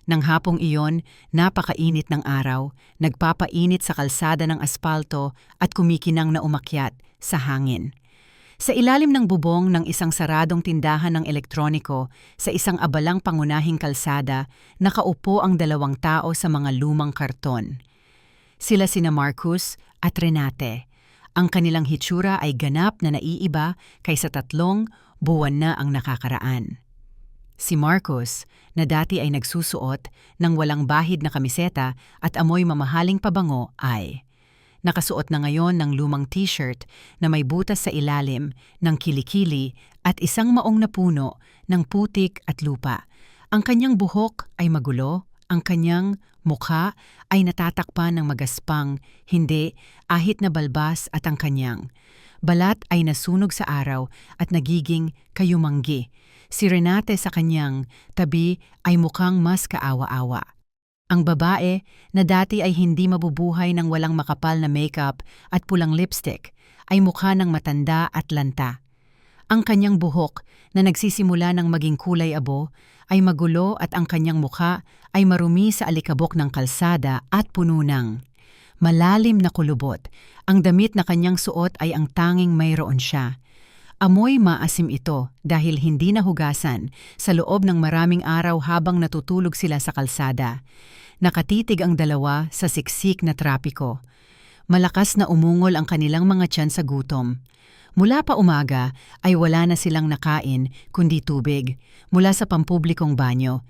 Nang hapong iyon, napakainit ng araw, nagpapainit sa kalsada ng aspalto at kumikinang na umakyat sa hangin. Sa ilalim ng bubong ng isang saradong tindahan ng elektroniko sa isang abalang pangunahing kalsada, nakaupo ang dalawang tao sa mga lumang karton. Sila sina Marcos at Renate. Ang kanilang hitsura ay ganap na naiiba kaysa 3 buwan na ang nakakaraan. Si Marcos, na dati ay nagsusuot ng walang bahid na kamiseta at amoy mamahaling pabango ay nakasuot na ngayon ng lumang t-shirt na may butas sa ilalim ng kilikili at isang maong na puno ng putik at lupa. Ang kanyang buhok ay magulo, ang kanyang mukha ay natatakpan ng magaspang, hindi, ahit na balbas at ang kanyang balat ay nasunog sa araw at nagiging kayumanggi. Si Renate sa kanyang tabi ay mukhang mas kaawa-awa. Ang babae na dati ay hindi mabubuhay ng walang makapal na makeup at pulang lipstick ay mukha ng matanda at lanta. Ang kanyang buhok na nagsisimula ng maging kulay abo ay magulo at ang kanyang mukha ay marumi sa alikabok ng kalsada at puno ng malalim na kulubot. Ang damit na kanyang suot ay ang tanging mayroon siya. Amoy maasim ito dahil hindi nahugasan sa loob ng maraming araw habang natutulog sila sa kalsada. Nakatitig ang dalawa sa siksik na trapiko. Malakas na umungol ang kanilang mga tiyan sa gutom. Mula pa umaga ay wala na silang nakain kundi tubig mula sa pampublikong banyo.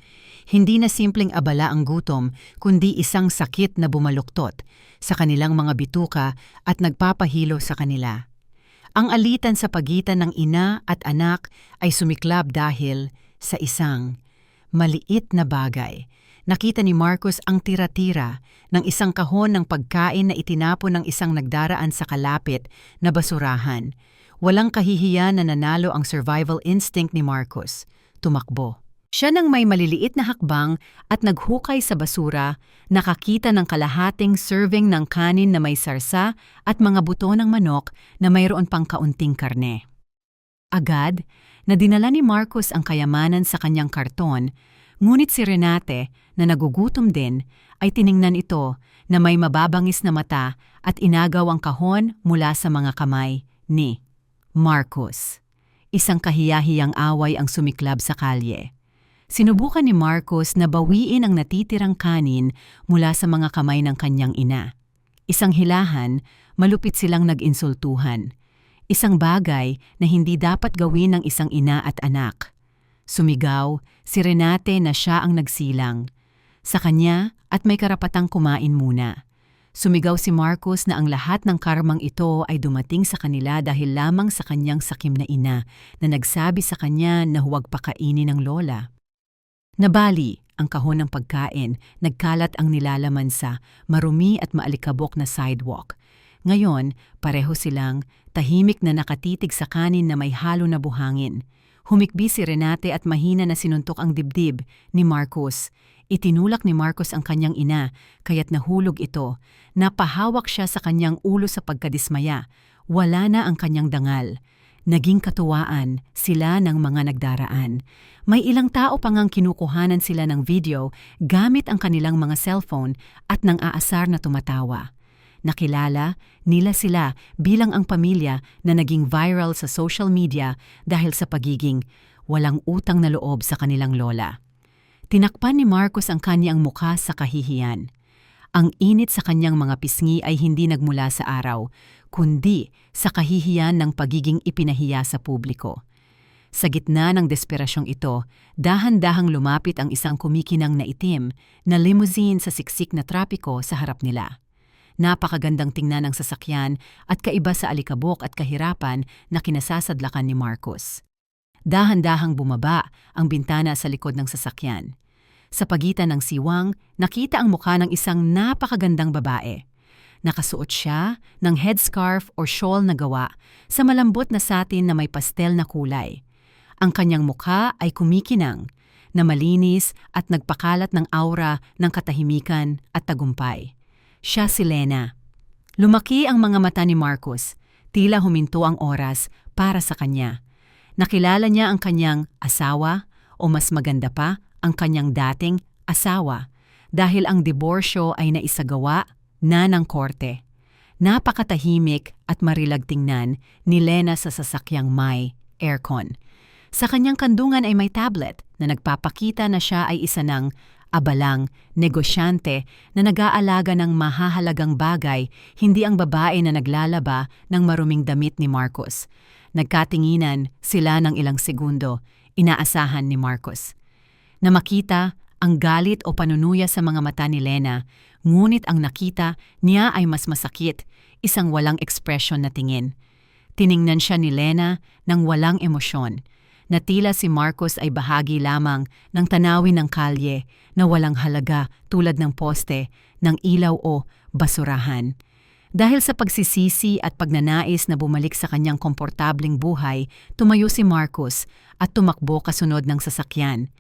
Hindi na simpleng abala ang gutom kundi isang sakit na bumaluktot sa kanilang mga bituka at nagpapahilo sa kanila. Ang alitan sa pagitan ng ina at anak ay sumiklab dahil sa isang maliit na bagay. Nakita ni Marcos ang tira-tira ng isang kahon ng pagkain na itinapon ng isang nagdaraan sa kalapit na basurahan. Walang kahihiyan na nanalo ang survival instinct ni Marcos. Tumakbo. Siya nang may maliliit na hakbang at naghukay sa basura, nakakita ng kalahating serving ng kanin na may sarsa at mga buto ng manok na mayroon pang kaunting karne. Agad na dinala ni Marcos ang kayamanan sa kanyang karton, ngunit si Renate, na nagugutom din, ay tiningnan ito na may mababangis na mata at inagaw ang kahon mula sa mga kamay ni Marcos. Isang kahiyahiyang away ang sumiklab sa kalye. Sinubukan ni Marcos na bawiin ang natitirang kanin mula sa mga kamay ng kanyang ina. Isang hilahan, malupit silang nag-insultuhan. Isang bagay na hindi dapat gawin ng isang ina at anak. Sumigaw si Renate na siya ang nagsilang. Sa kanya at may karapatang kumain muna. Sumigaw si Marcos na ang lahat ng karmang ito ay dumating sa kanila dahil lamang sa kanyang sakim na ina na nagsabi sa kanya na huwag pakainin ng lola. Nabali ang kahon ng pagkain, nagkalat ang nilalaman sa marumi at maalikabok na sidewalk. Ngayon, pareho silang tahimik na nakatitig sa kanin na may halo na buhangin. Humikbi si Renate at mahina na sinuntok ang dibdib ni Marcos. Itinulak ni Marcos ang kanyang ina, kaya't nahulog ito. Napahawak siya sa kanyang ulo sa pagkadismaya. Wala na ang kanyang dangal. Naging katuwaan sila ng mga nagdaraan. May ilang tao pang ang kinukuhanan sila ng video gamit ang kanilang mga cellphone at nang aasar na tumatawa. Nakilala nila sila bilang ang pamilya na naging viral sa social media dahil sa pagiging walang utang na loob sa kanilang lola. Tinakpan ni Marcos ang kanyang mukha sa kahihiyan. Ang init sa kanyang mga pisngi ay hindi nagmula sa araw, kundi sa kahihiyan ng pagiging ipinahiya sa publiko. Sa gitna ng desperasyong ito, dahan-dahang lumapit ang isang kumikinang na itim na limousine sa siksik na trapiko sa harap nila. Napakagandang tingnan ng sasakyan at kaiba sa alikabok at kahirapan na kinasasadlakan ni Marcos. Dahan-dahang bumaba ang bintana sa likod ng sasakyan. Sa pagitan ng siwang, nakita ang mukha ng isang napakagandang babae. Nakasuot siya ng headscarf o shawl na gawa sa malambot na satin na may pastel na kulay. Ang kanyang mukha ay kumikinang, na malinis at nagpakalat ng aura ng katahimikan at tagumpay. Siya si Lena. Lumaki ang mga mata ni Marcos, tila huminto ang oras para sa kanya. Nakilala niya ang kanyang asawa o mas maganda pa, ang kanyang dating asawa dahil ang diborsyo ay naisagawa na ng korte. Napakatahimik at marilag tingnan ni Lena sa sasakyang may aircon. Sa kanyang kandungan ay may tablet na nagpapakita na siya ay isa ng abalang negosyante na nag-aalaga ng mahahalagang bagay, hindi ang babae na naglalaba ng maruming damit ni Marcos. Nagkatinginan sila ng ilang segundo, inaasahan ni Marcos na makita ang galit o panunuya sa mga mata ni Lena, ngunit ang nakita niya ay mas masakit, isang walang ekspresyon na tingin. Tiningnan siya ni Lena ng walang emosyon, na tila si Marcos ay bahagi lamang ng tanawin ng kalye na walang halaga tulad ng poste, ng ilaw o basurahan. Dahil sa pagsisisi at pagnanais na bumalik sa kanyang komportabling buhay, tumayo si Marcos at tumakbo kasunod ng sasakyan.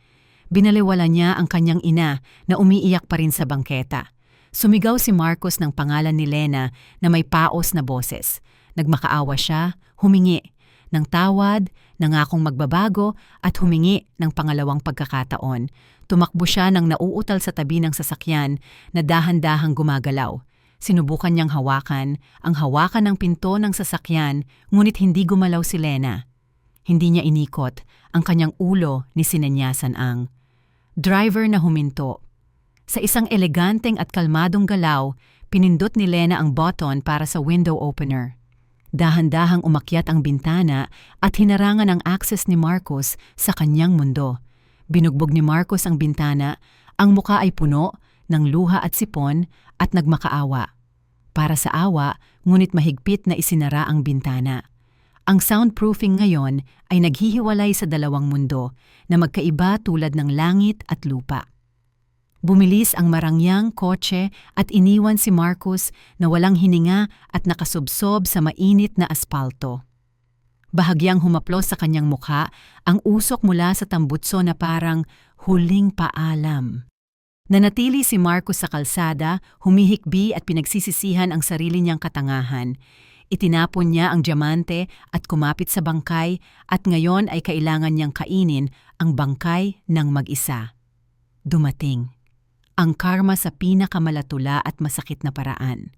Binaliwala niya ang kanyang ina na umiiyak pa rin sa bangketa. Sumigaw si Marcos ng pangalan ni Lena na may paos na boses. Nagmakaawa siya, humingi ng tawad, nangakong magbabago at humingi ng pangalawang pagkakataon. Tumakbo siya ng nauutal sa tabi ng sasakyan na dahan-dahang gumagalaw. Sinubukan niyang hawakan ang hawakan ng pinto ng sasakyan, ngunit hindi gumalaw si Lena. Hindi niya inikot ang kanyang ulo ni sinenyasan ang driver na huminto. Sa isang eleganteng at kalmadong galaw, pinindot ni Lena ang button para sa window opener. Dahan-dahang umakyat ang bintana at hinarangan ang access ni Marcos sa kanyang mundo. Binugbog ni Marcos ang bintana, ang muka ay puno ng luha at sipon at nagmakaawa. Para sa awa, ngunit mahigpit na isinara ang bintana. Ang soundproofing ngayon ay naghihiwalay sa dalawang mundo na magkaiba tulad ng langit at lupa. Bumilis ang marangyang kotse at iniwan si Marcos na walang hininga at nakasubsob sa mainit na aspalto. Bahagyang humaplos sa kanyang mukha ang usok mula sa tambutso na parang huling paalam. Nanatili si Marcos sa kalsada, humihikbi at pinagsisisihan ang sarili niyang katangahan. Itinapon niya ang diamante at kumapit sa bangkay at ngayon ay kailangan niyang kainin ang bangkay ng mag-isa. Dumating ang karma sa pinakamalatula at masakit na paraan.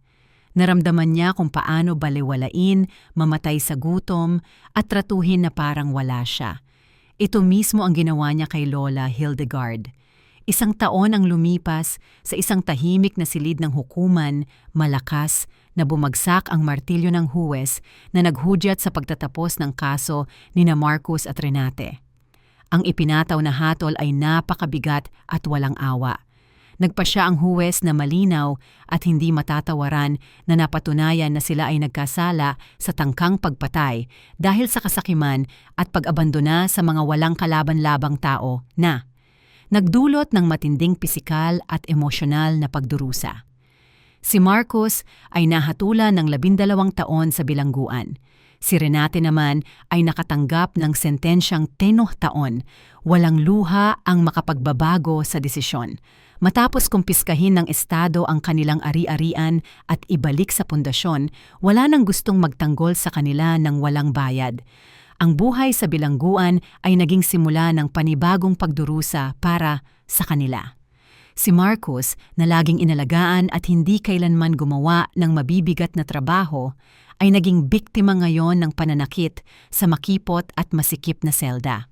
Naramdaman niya kung paano balewalain, mamatay sa gutom at tratuhin na parang wala siya. Ito mismo ang ginawa niya kay Lola Hildegard. Isang taon ang lumipas sa isang tahimik na silid ng hukuman, malakas, na bumagsak ang martilyo ng huwes na naghudyat sa pagtatapos ng kaso ni Marcos at Renate. Ang ipinataw na hatol ay napakabigat at walang awa. Nagpasya ang huwes na malinaw at hindi matatawaran na napatunayan na sila ay nagkasala sa tangkang pagpatay dahil sa kasakiman at pag-abandona sa mga walang kalaban-labang tao na nagdulot ng matinding pisikal at emosyonal na pagdurusa. Si Marcos ay nahatulan ng 12 taon sa bilangguan. Si Renate naman ay nakatanggap ng sentensyang 10 taon. Walang luha ang makapagbabago sa desisyon. Matapos kumpiskahin ng Estado ang kanilang ari-arian at ibalik sa pundasyon, wala nang gustong magtanggol sa kanila ng walang bayad. Ang buhay sa bilangguan ay naging simula ng panibagong pagdurusa para sa kanila. Si Marcos, na laging inalagaan at hindi kailanman gumawa ng mabibigat na trabaho, ay naging biktima ngayon ng pananakit sa makipot at masikip na selda.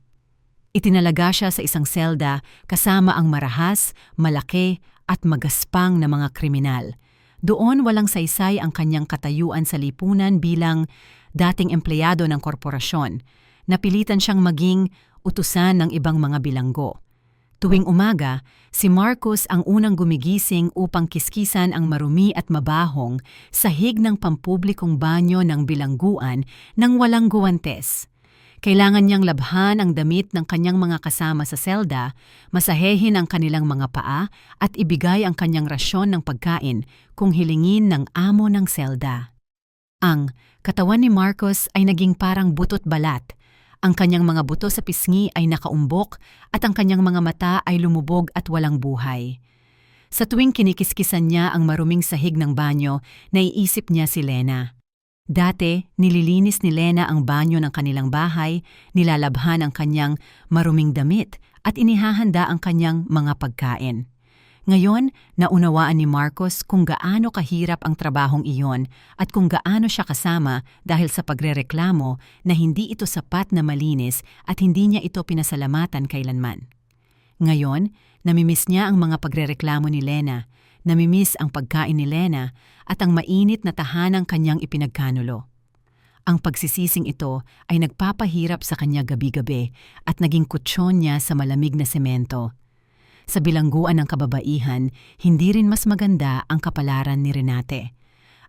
Itinalaga siya sa isang selda kasama ang marahas, malaki at magaspang na mga kriminal. Doon walang saysay ang kanyang katayuan sa lipunan bilang dating empleyado ng korporasyon. Napilitan siyang maging utusan ng ibang mga bilanggo. Tuwing umaga, si Marcos ang unang gumigising upang kiskisan ang marumi at mabahong sahig ng pampublikong banyo ng bilangguan nang walang guwantes. Kailangan niyang labhan ang damit ng kanyang mga kasama sa selda, masahehin ang kanilang mga paa at ibigay ang kanyang rasyon ng pagkain kung hilingin ng amo ng selda. Ang katawan ni Marcos ay naging parang butot balat. Ang kanyang mga buto sa pisngi ay nakaumbok at ang kanyang mga mata ay lumubog at walang buhay. Sa tuwing kinikiskisan niya ang maruming sahig ng banyo, naiisip niya si Lena. Dati, nililinis ni Lena ang banyo ng kanilang bahay, nilalabhan ang kanyang maruming damit at inihahanda ang kanyang mga pagkain. Ngayon, naunawaan ni Marcos kung gaano kahirap ang trabahong iyon at kung gaano siya kasama dahil sa pagrereklamo na hindi ito sapat na malinis at hindi niya ito pinasalamatan kailanman. Ngayon, namimiss niya ang mga pagrereklamo ni Lena, namimiss ang pagkain ni Lena at ang mainit na tahanang kanyang ipinagkanulo. Ang pagsisising ito ay nagpapahirap sa kanya gabi-gabi at naging kutsyon niya sa malamig na semento. Sa bilangguan ng kababaihan, hindi rin mas maganda ang kapalaran ni Renate.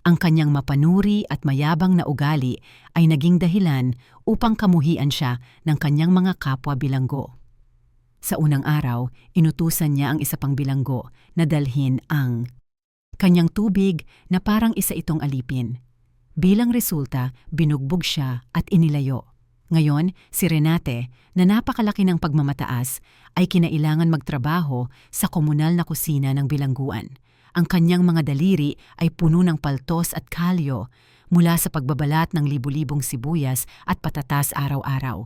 Ang kanyang mapanuri at mayabang na ugali ay naging dahilan upang kamuhian siya ng kanyang mga kapwa bilanggo. Sa unang araw, inutusan niya ang isa pang bilanggo na dalhin ang kanyang tubig na parang isa itong alipin. Bilang resulta, binugbog siya at inilayo. Ngayon, si Renate, na napakalaki ng pagmamataas, ay kinailangan magtrabaho sa komunal na kusina ng bilangguan. Ang kanyang mga daliri ay puno ng paltos at kalyo mula sa pagbabalat ng libu-libong sibuyas at patatas araw-araw.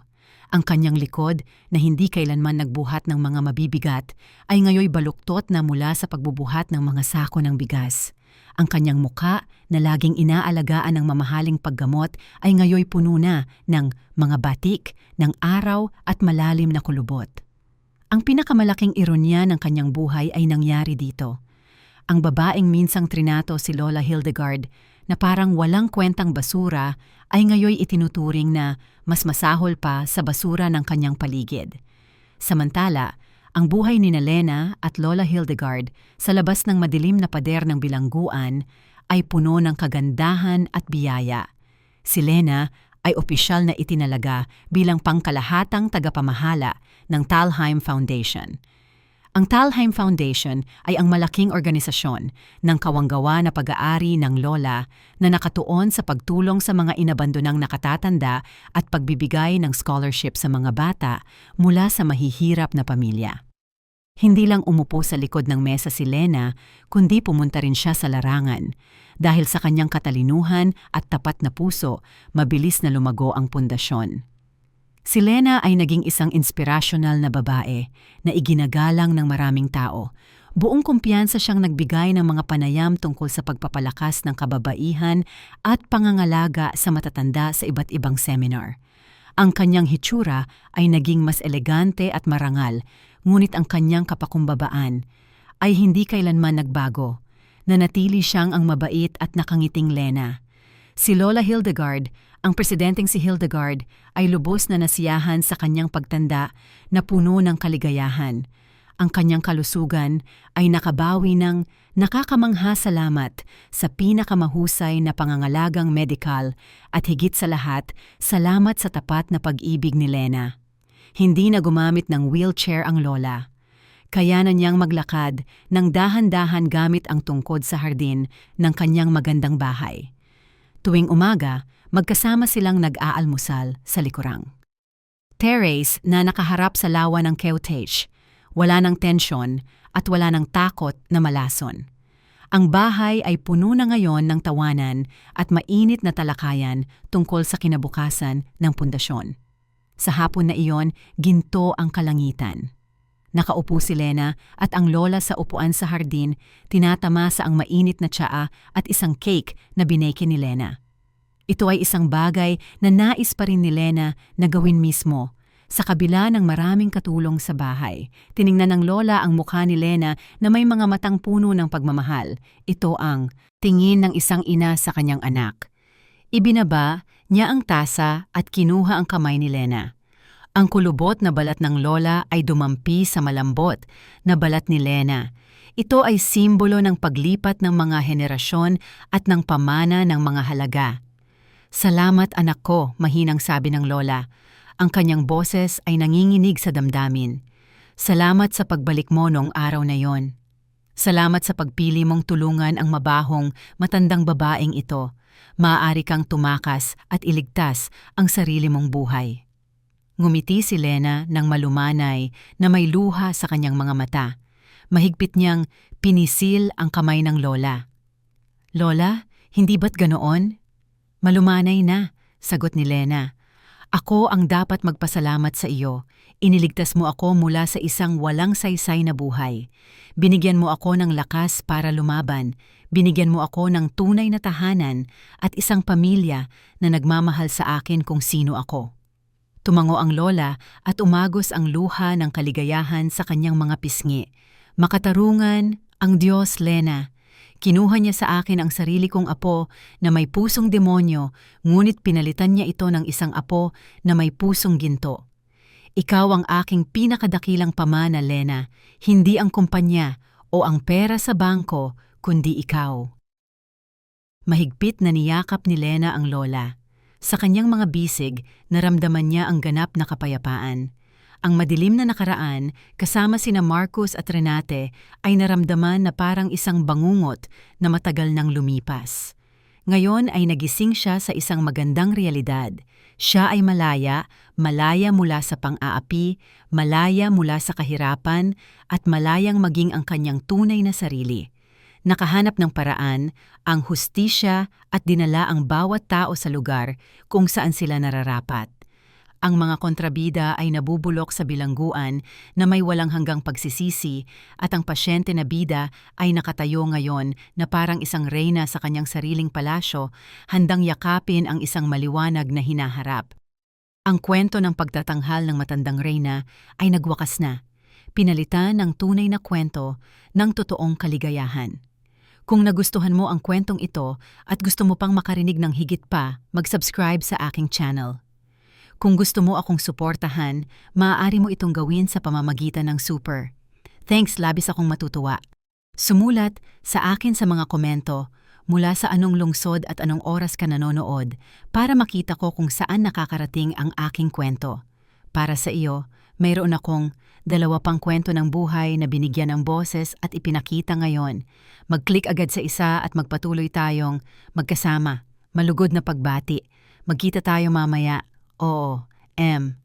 Ang kanyang likod, na hindi kailanman nagbuhat ng mga mabibigat, ay ngayoy baluktot na mula sa pagbubuhat ng mga sako ng bigas. Ang kanyang muka, na laging inaalagaan ng mamahaling paggamot, ay ngayoy puno na ng mga batik, ng araw at malalim na kulubot. Ang pinakamalaking ironya ng kanyang buhay ay nangyari dito. Ang babaeng minsang trinato si Lola Hildegard, na parang walang kwentang basura, ay ngayoy itinuturing na mas masahol pa sa basura ng kanyang paligid. Samantala, ang buhay ni Lena at Lola Hildegard sa labas ng madilim na pader ng bilangguan ay puno ng kagandahan at biyaya. Si Lena ay opisyal na itinalaga bilang pangkalahatang tagapamahala ng Thalheim Foundation. Ang Thalheim Foundation ay ang malaking organisasyon ng kawanggawa na pag-aari ng Lola na nakatuon sa pagtulong sa mga inabandonang nakatatanda at pagbibigay ng scholarship sa mga bata mula sa mahihirap na pamilya. Hindi lang umupo sa likod ng mesa si Lena, kundi pumunta rin siya sa larangan. Dahil sa kanyang katalinuhan at tapat na puso, mabilis na lumago ang pundasyon. Si Lena ay naging isang inspirasyonal na babae na iginagalang ng maraming tao. Buong kumpiyansa siyang nagbigay ng mga panayam tungkol sa pagpapalakas ng kababaihan at pangangalaga sa matatanda sa iba't ibang seminar. Ang kanyang hitsura ay naging mas elegante at marangal, ngunit ang kanyang kapakumbabaan ay hindi kailanman nagbago. Nanatili siyang ang mabait at nakangiting Lena. Si Lola Hildegard, ang presidenteng si Hildegard, ay lubos na nasiyahan sa kanyang pagtanda na puno ng kaligayahan. Ang kanyang kalusugan ay nakabawi ng nakakamangha salamat sa pinakamahusay na pangangalagang medikal at higit sa lahat, salamat sa tapat na pag-ibig ni Lena. Hindi na gumamit ng wheelchair ang Lola. Kaya na niyang maglakad ng dahan-dahan gamit ang tungkod sa hardin ng kanyang magandang bahay. Tuwing umaga, Magkasama silang nag-aalmusal sa likurang. Terrace na nakaharap sa lawa ng cottage. Wala ng tensyon at wala ng takot na malason. Ang bahay ay puno na ngayon ng tawanan at mainit na talakayan tungkol sa kinabukasan ng pundasyon. Sa hapon na iyon, ginto ang kalangitan. Nakaupo si Lena at ang lola sa upuan sa hardin, tinatamasa ang mainit na tsaa at isang cake na binake ni Lena. Ito ay isang bagay na nais pa rin ni Lena na gawin mismo. Sa kabila ng maraming katulong sa bahay, tiningnan ng lola ang mukha ni Lena na may mga matang puno ng pagmamahal. Ito ang tingin ng isang ina sa kanyang anak. Ibinaba niya ang tasa at kinuha ang kamay ni Lena. Ang kulubot na balat ng lola ay dumampi sa malambot na balat ni Lena. Ito ay simbolo ng paglipat ng mga henerasyon at ng pamana ng mga halaga. "Salamat anak ko," mahinang sabi ng lola. Ang kanyang boses ay nanginginig sa damdamin. "Salamat sa pagbalik mo noong araw na yon. Salamat sa pagpili mong tulungan ang mabahong, matandang babaeng ito. Maaari kang tumakas at iligtas ang sarili mong buhay." Ngumiti si Lena ng malumanay na may luha sa kanyang mga mata. Mahigpit niyang pinisil ang kamay ng lola. "Lola, hindi ba't ganoon?" "Malumanay na," sagot ni Lena. "Ako ang dapat magpasalamat sa iyo. Iniligtas mo ako mula sa isang walang saysay na buhay. Binigyan mo ako ng lakas para lumaban. Binigyan mo ako ng tunay na tahanan at isang pamilya na nagmamahal sa akin kung sino ako." Tumango ang lola at umagos ang luha ng kaligayahan sa kanyang mga pisngi. "Makatarungan ang Diyos, Lena. Kinuha niya sa akin ang sarili kong apo na may pusong demonyo, ngunit pinalitan niya ito ng isang apo na may pusong ginto. Ikaw ang aking pinakadakilang pamana, Lena, hindi ang kumpanya o ang pera sa bangko, kundi ikaw." Mahigpit na niyakap ni Lena ang lola. Sa kanyang mga bisig, naramdaman niya ang ganap na kapayapaan. Ang madilim na nakaraan, kasama sina Marcus at Renate, ay naramdaman na parang isang bangungot na matagal nang lumipas. Ngayon ay nagising siya sa isang magandang realidad. Siya ay malaya, malaya mula sa pang-aapi, malaya mula sa kahirapan, at malayang maging ang kanyang tunay na sarili. Nakahanap ng paraan, ang hustisya at dinala ang bawat tao sa lugar kung saan sila nararapat. Ang mga kontrabida ay nabubulok sa bilangguan na may walang hanggang pagsisisi at ang pasyente na bida ay nakatayo ngayon na parang isang reyna sa kanyang sariling palasyo, handang yakapin ang isang maliwanag na hinaharap. Ang kwento ng pagtatanghal ng matandang reyna ay nagwakas na, pinalitan ng tunay na kwento ng totoong kaligayahan. Kung nagustuhan mo ang kwentong ito at gusto mo pang makarinig ng higit pa, mag-subscribe sa aking channel. Kung gusto mo akong suportahan, maaari mo itong gawin sa pamamagitan ng super. Thanks, labis akong matutuwa. Sumulat sa akin sa mga komento mula sa anong lungsod at anong oras ka nanonood para makita ko kung saan nakakarating ang aking kwento. Para sa iyo, mayroon akong 2 pang kwento ng buhay na binigyan ng boses at ipinakita ngayon. Mag-click agad sa isa at magpatuloy tayong magkasama. Malugod na pagbati. Magkita tayo mamaya. Oo, M.